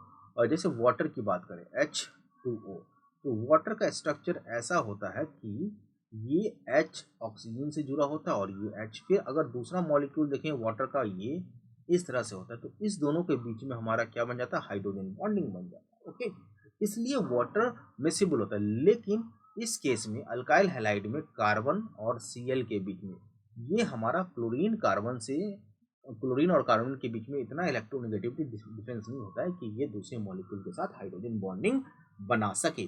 जैसे वाटर की बात करें H2O, तो वाटर का स्ट्रक्चर ऐसा होता है कि ये H ऑक्सीजन से जुड़ा होता है और ये H। फिर अगर दूसरा मॉलिक्यूल देखें वाटर का, ये इस तरह से होता है, तो इस दोनों के बीच में हमारा क्या बन जाता है, हाइड्रोजन बॉन्डिंग बन जाता है। ओके, इसलिए वाटर मिसिबल होता है। लेकिन इस केस में अल्काइल हैलाइड में कार्बन और Cl के बीच में, ये हमारा क्लोरीन और कार्बन के बीच में इतना इलेक्ट्रोनेगेटिविटी डिफरेंस नहीं होता है कि ये दूसरे मॉलिक्यूल के साथ हाइड्रोजन बॉन्डिंग बना सके।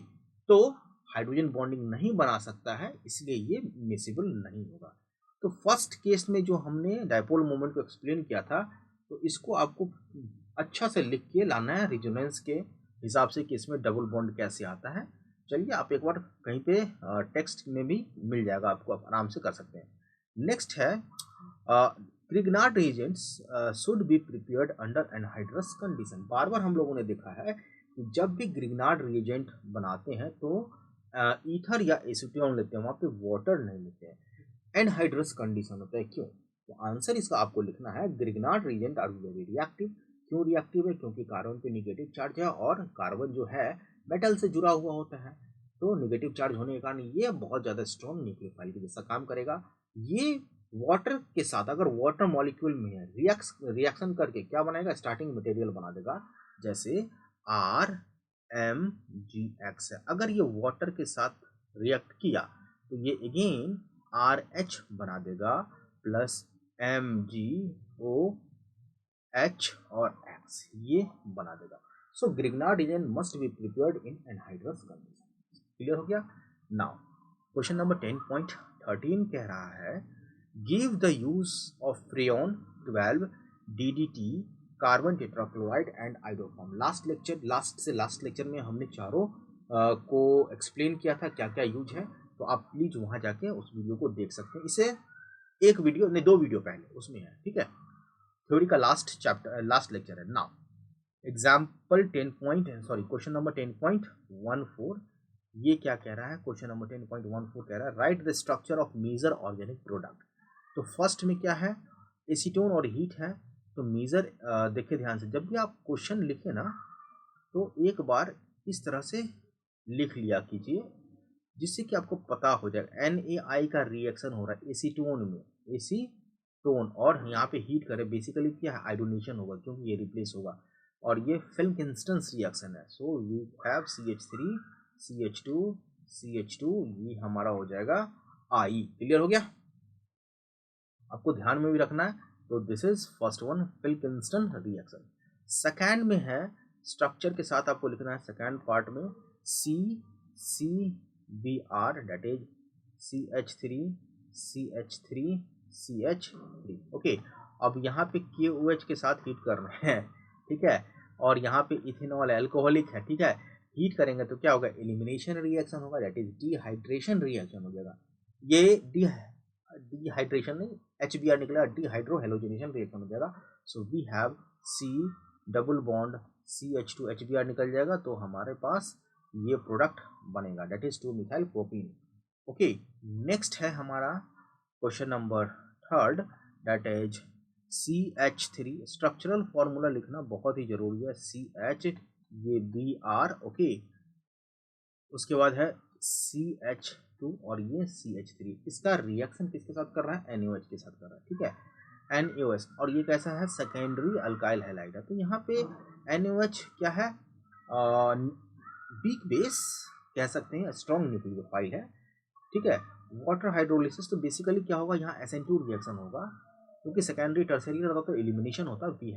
तो हाइड्रोजन बॉन्डिंग नहीं बना सकता है, इसलिए ये मिसिबल नहीं होगा। तो फर्स्ट केस में जो हमने डाइपोल मोमेंट को एक्सप्लेन किया था, तो इसको आपको अच्छा से लिख के लाना है रेजोनेंस के हिसाब से कि इसमें डबल बॉन्ड कैसे आता है। चलिए, आप एक बार कहीं पे टेक्स्ट में भी मिल जाएगा, आपको आप आराम से कर सकते हैं। नेक्स्ट है, Grignard reagents should be prepared under anhydrous condition. बार बार हम लोगों ने देखा है कि जब भी ग्रिग्नार्ड रिएजेंट बनाते हैं तो ईथर या एसीटोन लेते हैं, वहाँ पे वाटर नहीं लेते हैं, एनहाइड्रस कंडीशन होता है। क्यों? तो आंसर इसका आपको लिखना है, Grignard reagent are very reactive. क्यों रिएक्टिव है? क्योंकि कार्बन पे निगेटिव चार्ज है और कार्बन जो है मेटल से जुड़ा हुआ होता है, तो निगेटिव चार्ज होने के कारण ये बहुत ज़्यादा स्ट्रॉन्ग न्यूक्लियोफाइल के जैसा काम करेगा। ये वाटर के साथ, अगर वाटर मॉलिक्यूल में है, रिएक्शन करके क्या बनाएगा, स्टार्टिंग मटेरियल बना देगा, जैसे RMgX है। अगर ये वाटर के साथ रिएक्ट किया तो ये अगेन RH बना देगा प्लस MgOH और X, ये बना देगा। So Grignard reagent must be prepared in anhydrous condition. Clear हो गया। नाउ क्वेश्चन नंबर 10.13 कह रहा है, give the use of freon 12 DDT carbon tetrachloride and iodoform. Last lecture में हमने चारों को एक्सप्लेन किया था क्या क्या यूज है, तो आप प्लीज वहां जाके उस वीडियो को देख सकते हैं। इसे एक वीडियो नहीं, 2 वीडियो पहले उसमें है, ठीक है। थ्योरी का लास्ट लेक्चर है। नाउ एग्जाम्पल क्वेश्चन नंबर 10.14, ये क्या कह रहा है, क्वेश्चन नंबर 10.14 कह रहा है, write the structure of major organic product. तो फर्स्ट में क्या है, एसीटोन और हीट है। तो मेजर देखिए ध्यान से, जब भी आप क्वेश्चन लिखे ना, तो एक बार इस तरह से लिख लिया कीजिए, जिससे कि आपको पता हो जाएगा। NaI का रिएक्शन हो रहा है एसीटोन में, एसीटोन, और यहाँ पे हीट करे, बेसिकली क्या है, आयोडीनेशन होगा, क्योंकि ये रिप्लेस होगा, और ये फिल्म किंस्टन रिएक्शन है। So we have CH3 CH2 ये हमारा हो जाएगा I। क्लियर हो गया, आपको ध्यान में भी रखना है। तो this is first one, Finkelstein reaction. Second में है स्ट्रक्चर के साथ आपको लिखना है सेकेंड पार्ट में CCBr, that is CH3CH3CH3। Okay, अब यहाँ पे KOH के साथ हीट कर रहे हैं, ठीक है, और यहाँ पे इथेनॉल एल्कोहलिक है, ठीक है। हीट करेंगे तो क्या होगा, एलिमिनेशन रिएक्शन होगा, दैट इज डिहाइड्रेशन रिएक्शन हो जाएगा। ये डिहाइड्रेशन नहीं, HBr निकलेगा, डिहाइड्रो हेलोजनेशन रिएक्शन हो जाएगा। So we have C double bond CH2 HBr निकल जाएगा, तो हमारे पास ये प्रोडक्ट बनेगा, that is 2 methyl propene. Okay, next है हमारा question number third, that is CH3। Structural formula लिखना बहुत ही जरूरी है, CH ये Br, ओके, उसके बाद है CH2 और ये CH3। इसका रिएक्शन किसके साथ कर रहा है, NaOH के साथ कर रहा है, ठीक है, NaOH, और ये कैसा है, सेकेंडरी अल्काइल हैलाइड है। तो यहाँ पे NaOH क्या है, वीक बेस कह सकते हैं, स्ट्रॉन्ग न्यूक्लियोफाइल है, ठीक है। वाटर हाइड्रोलिसिस, तो बेसिकली क्या होगा, यहाँ SN2 रिएक्शन होगा, क्योंकि सेकेंडरी टर्सरी रहता तो एलिमिनेशन होता। We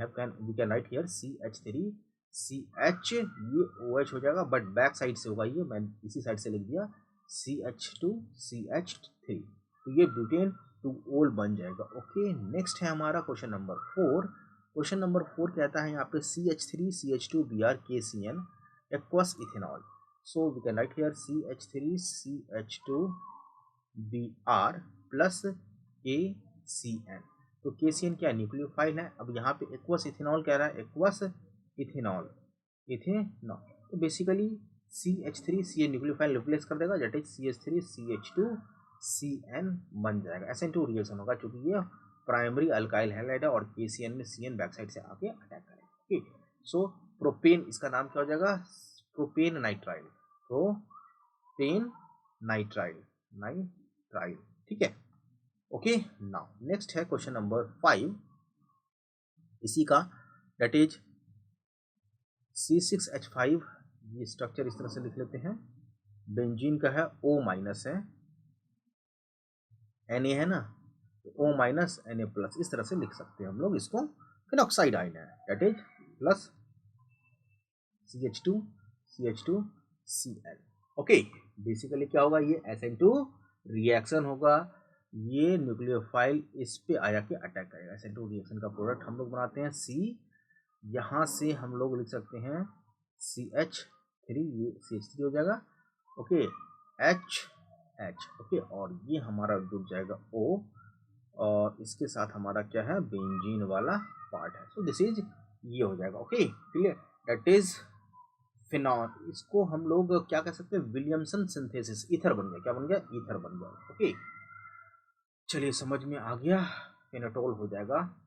can write here CH3 CH, ये OH हो जाएगा, बट बैक साइड से होगा, ये मैं इसी साइड से लिख दिया CH2 CH3, तो ये ब्यूटेन 2 ओल बन जाएगा। ओके, नेक्स्ट है हमारा क्वेश्चन नंबर 4। क्वेश्चन नंबर 4 कहता है यहाँ पे CH3 CH2 Br KCN aqueous ethanol. So we can write here CH3 CH2 Br plus KCN। तो KCN क्या न्यूक्लियोफाइल है। अब यहाँ पे एक्वस इथेनॉल कह रहा है, एक्वस इथेनॉल, इथेनॉल, तो basically CH3 CH nucleophile replace कर देगा, that is CH3 CH2 CN बन जाएगा। SN2 रिएक्शन होगा, क्योंकि ये प्राइमरी अल्काइल हैलाइड है और KCN में CN बैक साइड से आके अटैक करेगा। ठीक, सो प्रोपेन, इसका नाम क्या हो जाएगा, propane nitrile, propane nitrile, nitrile, ठीक है। ओके, नाउ नेक्स्ट है क्वेश्चन नंबर 5 इसी का, दैट इज C6H5। ये स्ट्रक्चर इस तरह से लिख लेते हैं, बेंजीन का है, O माइनस है, Na है ना, तो O माइनस Na प्लस, इस तरह से लिख सकते हैं हम लोग इसको। फिनॉक्साइड आइन है, that is plus CH2 CH2 Cl। Okay, basically क्या होगा, ये SN2 रिएक्शन होगा, ये न्यूक्लियोफाइल इस पे आया के अटैक करेगा। SN2 रिएक्शन का प्रोडक्ट हम लोग बनाते हैं C, यहाँ से हम लोग लिख सकते हैं CH3, ये CH3 हो जाएगा, ओके, H, ओके, और ये हमारा जुड़ जाएगा O, और इसके साथ हमारा क्या है, बेंजीन वाला पार्ट है। सो दिस इज, ये हो जाएगा। Okay, clear, that is phenol. इसको हम लोग क्या कह सकते हैं, विलियमसन सिंथेसिस, ईथर बन गया, क्या बन गया, ईथर बन गया। ओके, चलिए समझ में आ गया, फिनोटोल हो जाएगा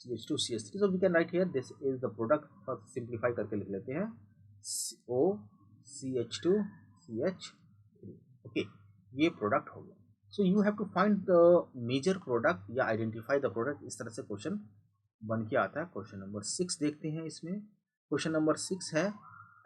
CH2 CH3। So we can write here this is the product, first simplify करके लिख लेते हैं O CH2 CH3। ओके, ये प्रोडक्ट हो गया। So you have to find the major product या आइडेंटिफाई द प्रोडक्ट, इस तरह से क्वेश्चन बन के आता है। क्वेश्चन नंबर 6 देखते हैं इसमें। क्वेश्चन नंबर 6 है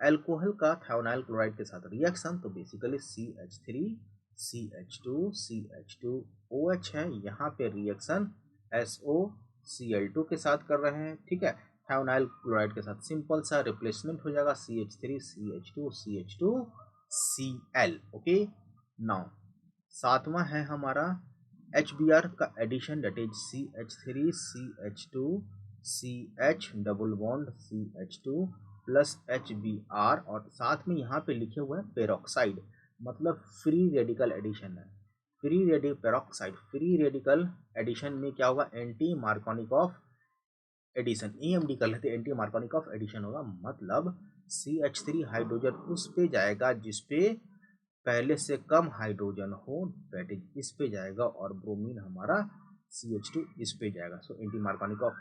अल्कोहल का थायोनाइल क्लोराइड के साथ रिएक्शन, तो बेसिकली CH3 CH2 CH2OH है, यहाँ पे रिएक्शन SOCl2 के साथ कर रहे हैं, ठीक है। थायोनाइल क्लोराइड के साथ सिंपल सा रिप्लेसमेंट हो जाएगा, CH3 CH2 CH2Cl। Okay, now सातवां है हमारा HBr का addition, that is CH3 CH2 CH double bond CH2 plus HBr, और साथ में यहाँ पे लिखे हुए हैं पेरोक्साइड, मतलब फ्री रेडिकल एडिशन है, free radical peroxide. Free radical addition में क्या होगा, एंटी मार्कोनिकॉफ एडिशन, EMD कर लेते, एंटी मार्कोनिकॉफ एडिशन होगा, मतलब CH3 हाइड्रोजन उस पे जाएगा जिसपे पहले से कम हाइड्रोजन हो, दैट इज इस पे जाएगा, और ब्रोमीन हमारा CH2 इस पे जाएगा। सो एंटी मार्कोनिकॉफ,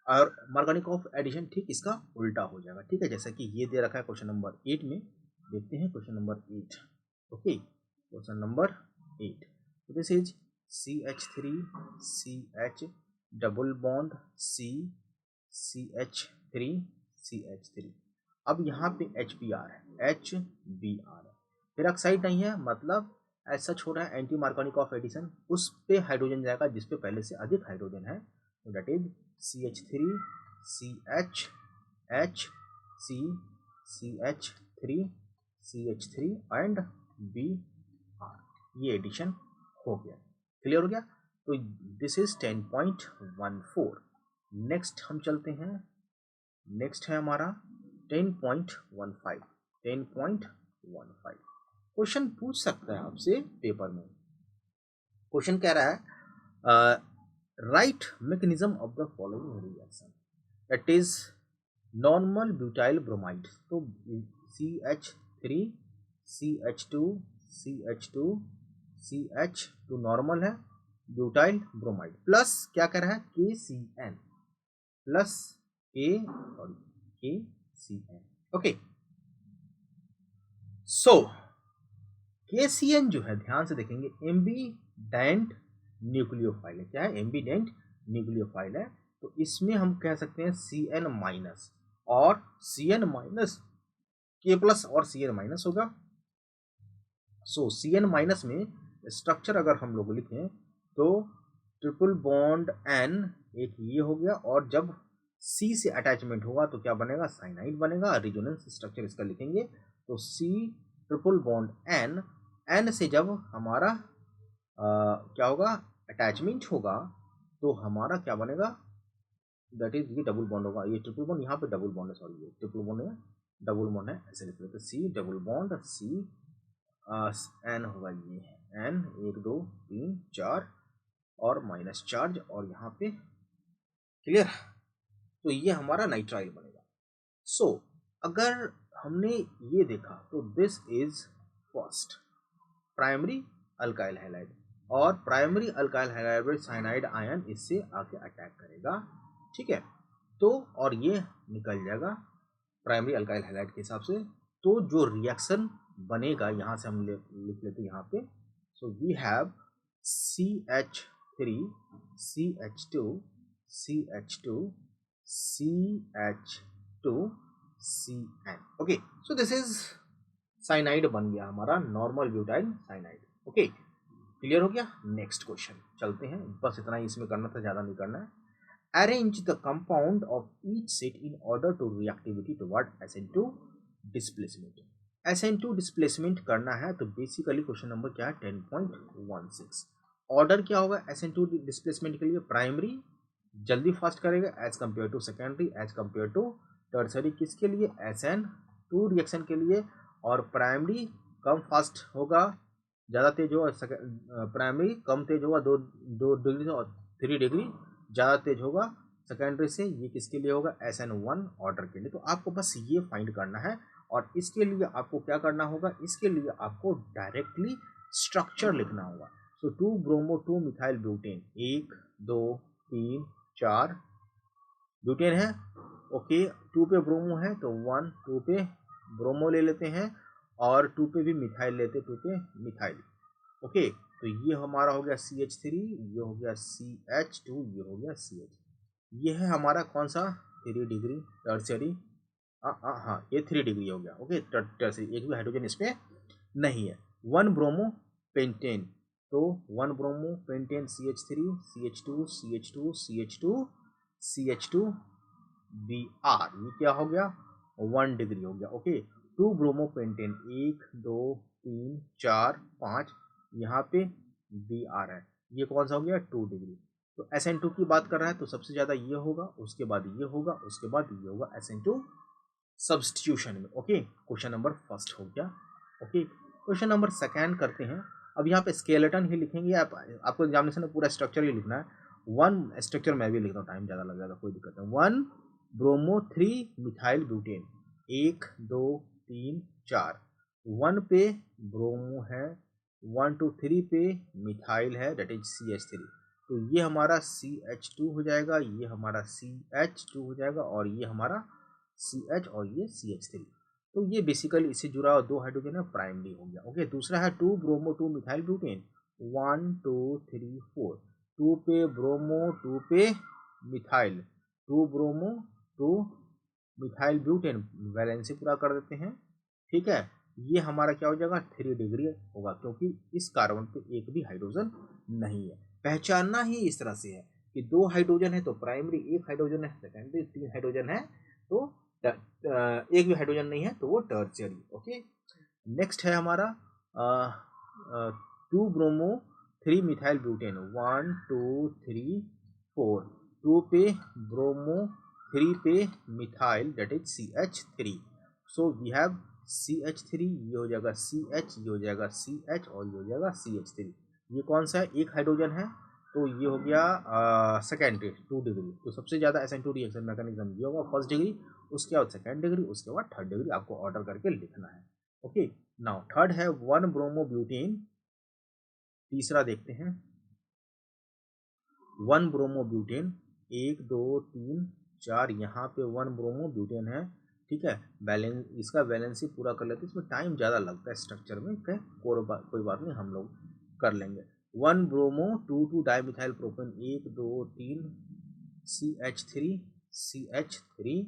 और मार्कोनिकॉफ एडिशन ठीक इसका उल्टा हो जाएगा, ठीक है, जैसा कि ये दे रखा है क्वेश्चन नंबर 8 में। देखते हैं question number 8। Okay, question number 8, this is CH3 CH double bond CH3 CH3। अब यहाँ पे HBr है, HBr है, पेरोक्साइड नहीं है, मतलब ऐसा छोड़ रहा है एंटी मार्कोनिकॉफ एडिशन, उस पे हाइड्रोजन जाएगा जिस पे पहले से अधिक हाइड्रोजन है, तो that is CH3 CH HCl CH3 CH3 and Br, ये एडिशन हो गया। क्लियर हो गया। तो दिस इज 10.14। नेक्स्ट हम चलते हैं, नेक्स्ट है हमारा 10.15। 10.15 क्वेश्चन पूछ सकता है आपसे पेपर में। क्वेश्चन कह रहा है right mechanism of the following reaction, that is normal butyl bromide. तो CH3 CH2 CH2 CH2 normal है, ब्यूटाइल ब्रोमाइड प्लस क्या कह रहा है KCN प्लस KCN। ओके, सो KCN जो है ध्यान से देखेंगे एम्बीडेंट न्यूक्लियोफाइल है। क्या है? एम्बीडेंट न्यूक्लियोफाइल है। तो इसमें हम कह सकते हैं Cn माइनस और Cn माइनस K प्लस और Cn माइनस होगा। सो Cn माइनस में स्ट्रक्चर अगर हम लोग लिखें तो ट्रिपल बॉन्ड N एक ये हो गया, और जब C से अटैचमेंट होगा तो क्या बनेगा? साइनाइड बनेगा। रिजोनेंस स्ट्रक्चर इसका लिखेंगे तो C ट्रिपल बॉन्ड N से जब हमारा क्या होगा? अटैचमेंट होगा तो हमारा क्या बनेगा? दैट इज ये डबल बॉन्ड होगा, ये ट्रिपल बॉन्ड, यहाँ पे डबल बॉन्ड है, सॉरी ये ट्रिपल बॉन्ड है, डबल बॉन्ड है, ऐसे लिख लेते C double bond C N होगा, ये N 1 2 3 4 और माइनस चार्ज और यहाँ पे। क्लियर? तो ये हमारा नाइट्राइल बनेगा। सो अगर हमने ये देखा तो this is first primary alkyl halide, और प्राइमरी अल्काइल हैलाइड में साइनाइड आयन इससे आके अटैक करेगा। ठीक है, तो और ये निकल जाएगा प्राइमरी अल्काइल हैलाइड के हिसाब से। तो जो रिएक्शन बनेगा यहाँ से हम लिख लेते हैं यहाँ पे। So we have CH3 CH2 CH2 CH2 CN। Okay, so this is cyanide बन गया हमारा, normal butyl cyanide. Okay, clear हो गया। नेक्स्ट क्वेश्चन चलते हैं, बस इतना ही इसमें करना था, ज्यादा नहीं करना है। Arrange the compound of each set in order to reactivity toward SN2 displacement. SN2 displacement करना है तो बेसिकली क्वेश्चन नंबर क्या है? 10.16। ऑर्डर क्या होगा SN2 डिस्प्लेसमेंट के लिए? प्राइमरी जल्दी फास्ट करेगा as compare to secondary, as compare to tertiary. किसके लिए? SN2 रिएक्शन के लिए। और प्राइमरी कम फास्ट होगा, ज़्यादा तेज होगा, प्राइमरी कम तेज होगा, 2 डिग्री और 3 डिग्री ज़्यादा तेज होगा सेकेंडरी से। ये किसके लिए होगा? SN1 ऑर्डर के लिए। तो आपको बस ये फाइंड करना है, और इसके लिए आपको क्या करना होगा? इसके लिए आपको डायरेक्टली स्ट्रक्चर लिखना होगा। सो 2 ब्रोमो 2 मिथाइल ब्यूटेन, 1 2 3 4 ब्यूटेन है। ओके, 2 पे ब्रोमो है तो 1 2 पे ब्रोमो ले लेते हैं, और 2 पे भी मिथाइल लेते, 2 पे मिथाइल। ओके, तो ये हमारा हो गया CH3, ये हो गया CH2, ये हो गया CH। ये है हमारा कौन सा? 3 डिग्री टर्सरी। हाँ, ये 3 डिग्री हो गया। ओके, टर्सरी, एक भी हाइड्रोजन इसमें नहीं है। 1 ब्रोमो पेंटेन, तो 1 bromo pentane CH3 CH2 CH2 CH2 CH2 Br, ये क्या हो गया? 1 डिग्री हो गया। ओके, 2 ब्रोमो पेंटेन, 1 2 3 4 5, यहाँ पे Br है, ये कौन सा हो गया? 2 डिग्री। तो SN2 की बात कर रहा है तो सबसे ज़्यादा ये होगा, उसके बाद ये होगा, उसके बाद ये होगा SN2 सब्स्टिट्यूशन में। ओके, क्वेश्चन नंबर फर्स्ट हो गया। ओके, क्वेश्चन नंबर सेकेंड करते हैं। अब यहाँ पे स्केलेटन ही लिखेंगे, आपको एग्जामिनेशन में पूरा स्ट्रक्चर ही लिखना है। 1 स्ट्रक्चर मैं भी लिखता हूँ, टाइम ज़्यादा लग जाएगा, कोई दिक्कत नहीं। 1 ब्रोमो 3 मिथाइल ब्यूटेन, 1 2 3 4, 1 पे ब्रोमो है, 1 2 3 पे मिथाइल है, दैट इज CH3। तो ये हमारा CH2 हो जाएगा, ये हमारा CH2 हो जाएगा, और ये हमारा CH और ये CH3। तो ये बेसिकली इससे जुड़ा हुआ 2 हाइड्रोजन है, प्राइमरी हो गया। ओके, दूसरा है 2 ब्रोमो 2 मिथाइल ब्यूटेन, 1 2 3 4, 2 पे ब्रोमो 2 पे methyl, 2 bromo 2 methyl butane, valency पूरा कर देते हैं। ठीक है, ये हमारा क्या हो जाएगा? 3 डिग्री होगा, क्योंकि इस कार्बन पे एक भी हाइड्रोजन नहीं है। पहचानना ही इस तरह से है कि 2 हाइड्रोजन है तो प्राइमरी, 1 हाइड्रोजन है सेकेंडरी, 3 हाइड्रोजन है तो एक भी हाइड्रोजन नहीं है तो वो टर्शियरी। ओके, नेक्स्ट है हमारा 2 ब्रोमो 3 मिथाइल ब्यूटेन, 1 2 3 4, 2 पे ब्रोमो 3 पे methyl that is CH3। So we have CH3, ये हो जाएगा CH, ये हो जाएगा CH और ये हो जाएगा CH3। ये कौन सा है, एक हाइड्रोजन है, तो ये हो गया सेकेंड 2 डिग्री। तो सबसे ज़्यादा SN2 रिएक्शन मैकेनिज्म ये होगा फर्स्ट डिग्री, उसके बाद सेकेंड डिग्री, उसके बाद थर्ड डिग्री, आपको ऑर्डर करके लिखना है। ओके, नाउ थर्ड है 1 ब्रोमो ब्यूटेन। तीसरा देखते हैं 1 ब्रोमो ब्यूटेन, 1 2 3 4, यहाँ पे 1 ब्रोमो ब्यूटेन है। ठीक है, बैलेंस, इसका वैलेंसी पूरा कर लेते हैं, इसमें टाइम ज़्यादा लगता है स्ट्रक्चर में, कोई बात नहीं, हम लोग कर लेंगे। 1 bromo 2 dimethyl propane, 1 2 3 CH3 CH3,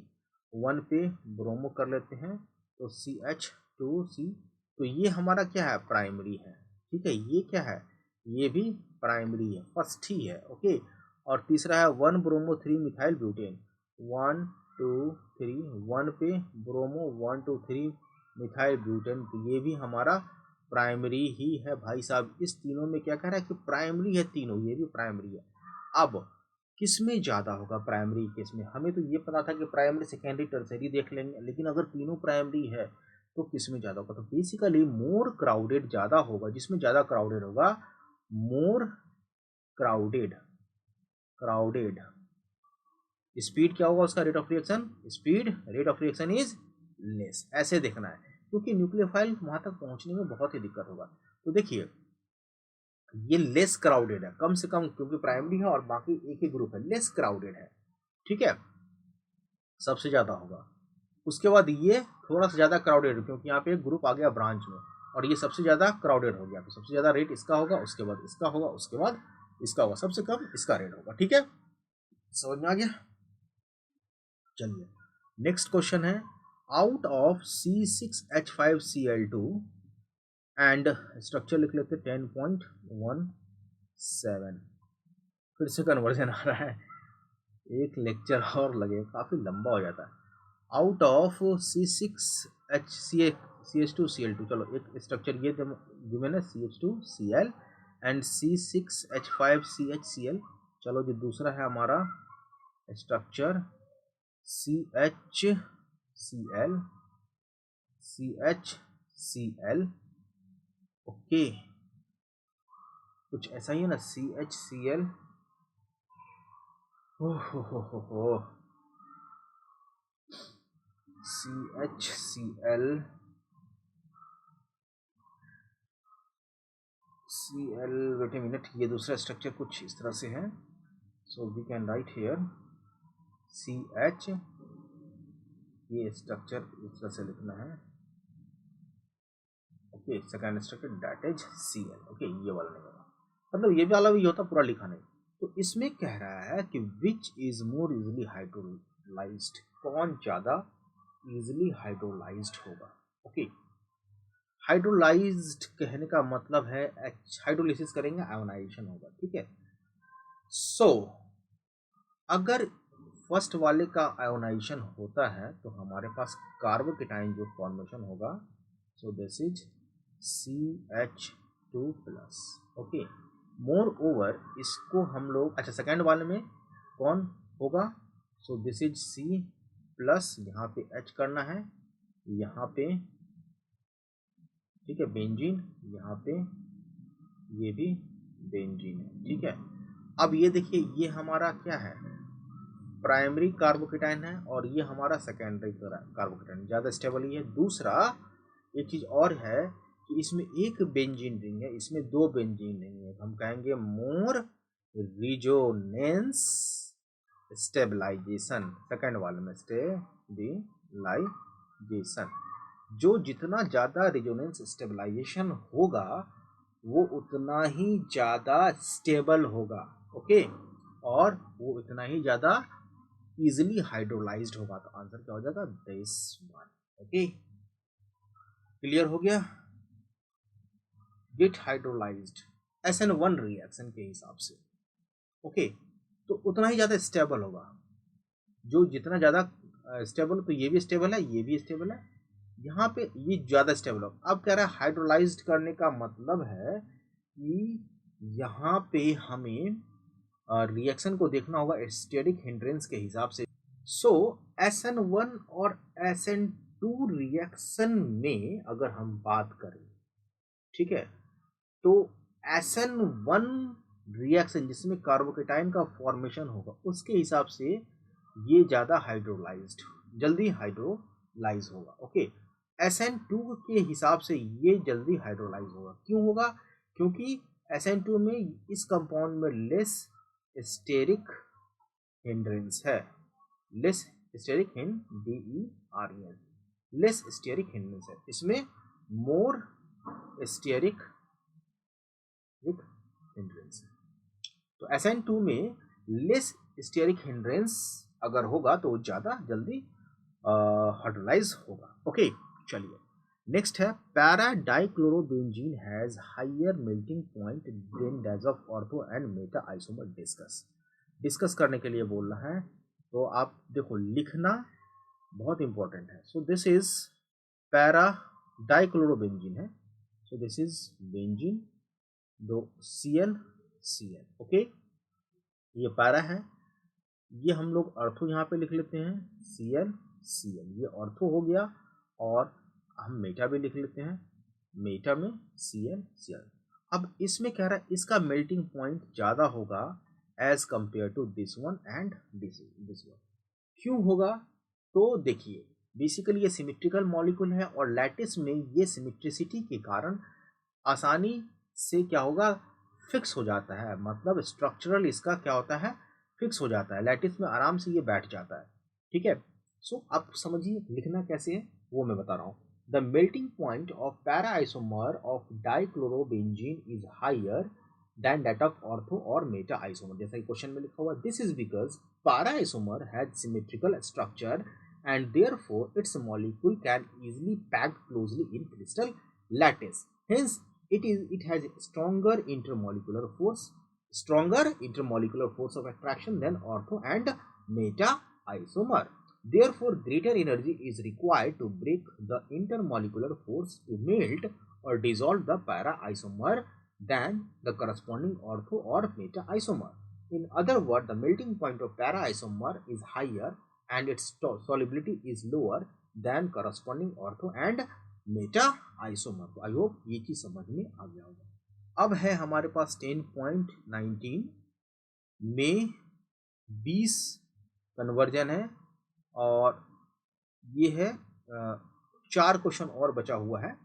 1 पे ब्रोमो कर लेते हैं तो CH2C। तो ये हमारा क्या है, प्राइमरी है। ठीक है, ये क्या है, ये भी प्राइमरी है, फर्स्ट ही है। ओके, और तीसरा है 1 ब्रोमो 3 मिथाइल ब्यूटेन, 1 2 3, 1 पे ब्रोमो 1 2 3 मिथाइल ब्यूटेन, तो ये भी हमारा प्राइमरी ही है भाई साहब। इस तीनों में क्या कह रहा है कि प्राइमरी है तीनों, ये भी प्राइमरी है। अब किस में ज़्यादा होगा प्राइमरी केस में, हमें तो ये पता था कि प्राइमरी सेकेंडरी टर्सरी देख लेंगे, लेकिन अगर तीनों प्राइमरी है तो किस में ज़्यादा होगा, तो बेसिकली मोर क्राउडेड ज़्यादा होगा, जिसमें ज़्यादा क्राउडेड होगा, मोर क्राउडेड, क्राउडेड स्पीड क्या होगा उसका, rate of reaction, speed rate of reaction is less, ऐसे देखना है, क्योंकि न्यूक्लियोफाइल वहां तक पहुंचने में बहुत ही दिक्कत होगा। तो देखिए ये लेस क्राउडेड है, कम से कम, क्योंकि प्राइमरी है और बाकी एक ही ग्रुप है, लेस क्राउडेड है। ठीक है, सबसे ज्यादा होगा। उसके बाद ये थोड़ा सा ज्यादा क्राउडेड, क्योंकि यहाँ पे एक ग्रुप आ गया ब्रांच में, और ये सबसे ज्यादा क्राउडेड हो गया, तो सबसे ज्यादा रेट इसका होगा, उसके बाद इसका होगा, उसके बाद इसका होगा, सबसे कम इसका रेट होगा। ठीक है, समझ में आ गया। चलिए नेक्स्ट क्वेश्चन है, out of C6H5Cl2 and structure लिख लेते 10.17, फिर से कन्वर्जन आ रहा है, एक लेक्चर और लगेगा, काफ़ी लंबा हो जाता है। आउट ऑफ C6H2Cl2, चलो एक स्ट्रक्चर ये गिवन है CH2Cl एंड C6H5CHCl। चलो जो दूसरा है हमारा स्ट्रक्चर CHCl, ओके, कुछ ऐसा ही है ना, CHCl, हो CHCl वेट ए मिनट, ये दूसरा स्ट्रक्चर कुछ इस तरह से है, so we can write here CH, ये स्ट्रक्चर इस तरह से लिखना है। Okay, second structure that is Cl। Okay, ये वाला नहीं होगा, मतलब ये वाला भी होता, पूरा लिखा नहीं। तो इसमें कह रहा है कि which is more easily hydrolysed, कौन ज्यादा इजिली हाइड्रोलाइज्ड होगा। ओके, हाइड्रोलाइज्ड कहने का मतलब है हाइड्रोलिसिस करेंगे आयोनाइजेशन होगा। ठीक है, सो अगर फर्स्ट वाले का आयोनाइजेशन होता है तो हमारे पास कार्बोकेटाइन जो फॉर्मेशन होगा, सो this is CH2 plus. Okay, more over इसको हम लोग, अच्छा सेकेंड वाले में कौन होगा, सो दिस इज C प्लस, यहाँ पे H करना है, यहाँ पे ठीक है बेंजीन, यहाँ पे ये भी बेंजीन है। ठीक है, अब ये देखिए ये हमारा क्या है, प्राइमरी कार्बोकेटाइन है, और ये हमारा सेकेंडरी कार्बोकेटाइन, ज़्यादा स्टेबल ही है। दूसरा एक चीज़ और है कि इसमें एक बेंजीन रिंग है, इसमें 2 बेंजीन रिंग है, हम कहेंगे मोर रिजोनेंस स्टेबलाइजेशन, सेकेंड वाले में स्टेबलाइजेशन, जो जितना ज़्यादा रिजोनेंस स्टेबलाइजेशन होगा वो उतना ही ज़्यादा स्टेबल होगा। ओके, और वो उतना ही ज़्यादा इजिली हाइड्रोलाइज्ड होगा। तो आंसर क्या हो जाएगा, दिस वन। ओके, क्लियर हो गया, गेट हाइड्रोलाइज्ड SN1 रिएक्शन के हिसाब से। ओके, तो उतना ही ज़्यादा स्टेबल होगा, जो जितना ज़्यादा स्टेबल, तो ये भी स्टेबल है, ये भी स्टेबल है, यहाँ पे ये ज़्यादा स्टेबल हो। अब कह रहा है हाइड्रोलाइज्ड करने का मतलब है कि यहाँ पे हमें रिएक्शन को देखना होगा स्टेरिक हिंड्रेंस के हिसाब से। सो SN1 और SN2 रिएक्शन में अगर हम बात करें, ठीक है, तो SN1 रिएक्शन जिसमें कार्बोकेटाइन का फॉर्मेशन होगा उसके हिसाब से ये ज़्यादा हाइड्रोलाइज्ड, जल्दी हाइड्रोलाइज होगा। ओके, SN2 के हिसाब से ये जल्दी हाइड्रोलाइज होगा। क्यों होगा? क्योंकि SN2 में इस कंपाउंड में लेस स्टेरिक हिंड्रेंस है, less steric DEREN, less steric hindrance है, इसमें मोर स्टेरिक हिंड्रेंस है। तो SN2 में लेस स्टेरिक हिंड्रेंस अगर होगा तो ज़्यादा जल्दी हाइड्रोलाइज होगा। ओके, चलिए नेक्स्ट है para dichlorobenzene has higher melting point than that of ortho and meta isomer. Discuss करने के लिए बोल रहा है, तो आप देखो लिखना बहुत इंपॉर्टेंट है। सो दिस इज पैरा डाइक्लोरोबेंजीन है, सो दिस इज बेंजीन, दो Cl। ओके, ये पैरा है, ये हम लोग ऑर्थो यहाँ पे लिख लेते हैं Cl, ये ऑर्थो हो गया, और हम मेटा भी लिख लेते हैं, मेटा में Cl। अब इसमें कह रहा है इसका मेल्टिंग पॉइंट ज़्यादा होगा as compare to this one and this one. क्यों होगा? तो देखिए बेसिकली ये सिमेट्रिकल मॉलिक्यूल है, और लैटिस में ये सिमेट्रिसिटी के कारण आसानी से क्या होगा, फिक्स हो जाता है, मतलब स्ट्रक्चरल इसका क्या होता है, फिक्स हो जाता है, लैटिस में आराम से ये बैठ जाता है। ठीक है, सो अब समझिए लिखना कैसे है वो मैं बता रहा हूँ। The melting point of para isomer of dichlorobenzene is higher than that of ortho or meta isomer, जैसा कि क्वेश्चन में लिखा हुआ। This is because para isomer has symmetrical structure and therefore its molecule can easily packed closely in crystal lattice. Hence it has stronger intermolecular force of attraction than ortho and meta isomer. Therefore greater energy is required to break the intermolecular force to melt or dissolve the para isomer than the corresponding ortho or meta isomer. In other words, the melting point of para isomer is higher and its solubility is lower than corresponding ortho and meta isomer. तो I hope ये चीज समझ में आ गया होगा। अब है हमारे पास 10.19 में 20 कन्वर्जन है, और ये है 4 क्वेश्चन और बचा हुआ है।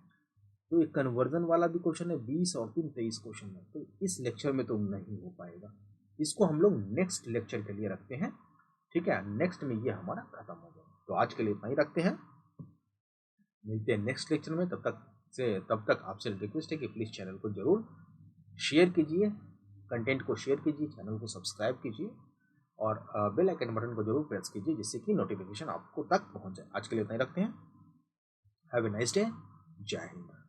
तो एक कन्वर्जन वाला भी क्वेश्चन है 20 और 23 क्वेश्चन है, तो इस लेक्चर में तो नहीं हो पाएगा, इसको हम लोग नेक्स्ट लेक्चर के लिए रखते हैं। ठीक है, नेक्स्ट में ये हमारा खत्म हो गया। तो आज के लिए इतना ही रखते हैं, मिलते हैं नेक्स्ट लेक्चर में। तब तक आपसे रिक्वेस्ट है कि प्लीज़ चैनल को जरूर शेयर कीजिए, कंटेंट को शेयर कीजिए, चैनल को सब्सक्राइब कीजिए, और बेल आइकन बटन को जरूर प्रेस कीजिए जिससे कि नोटिफिकेशन आपको तक पहुंच जाए। आज के लिए इतना ही रखते हैं। Have a nice day. जय हिंद।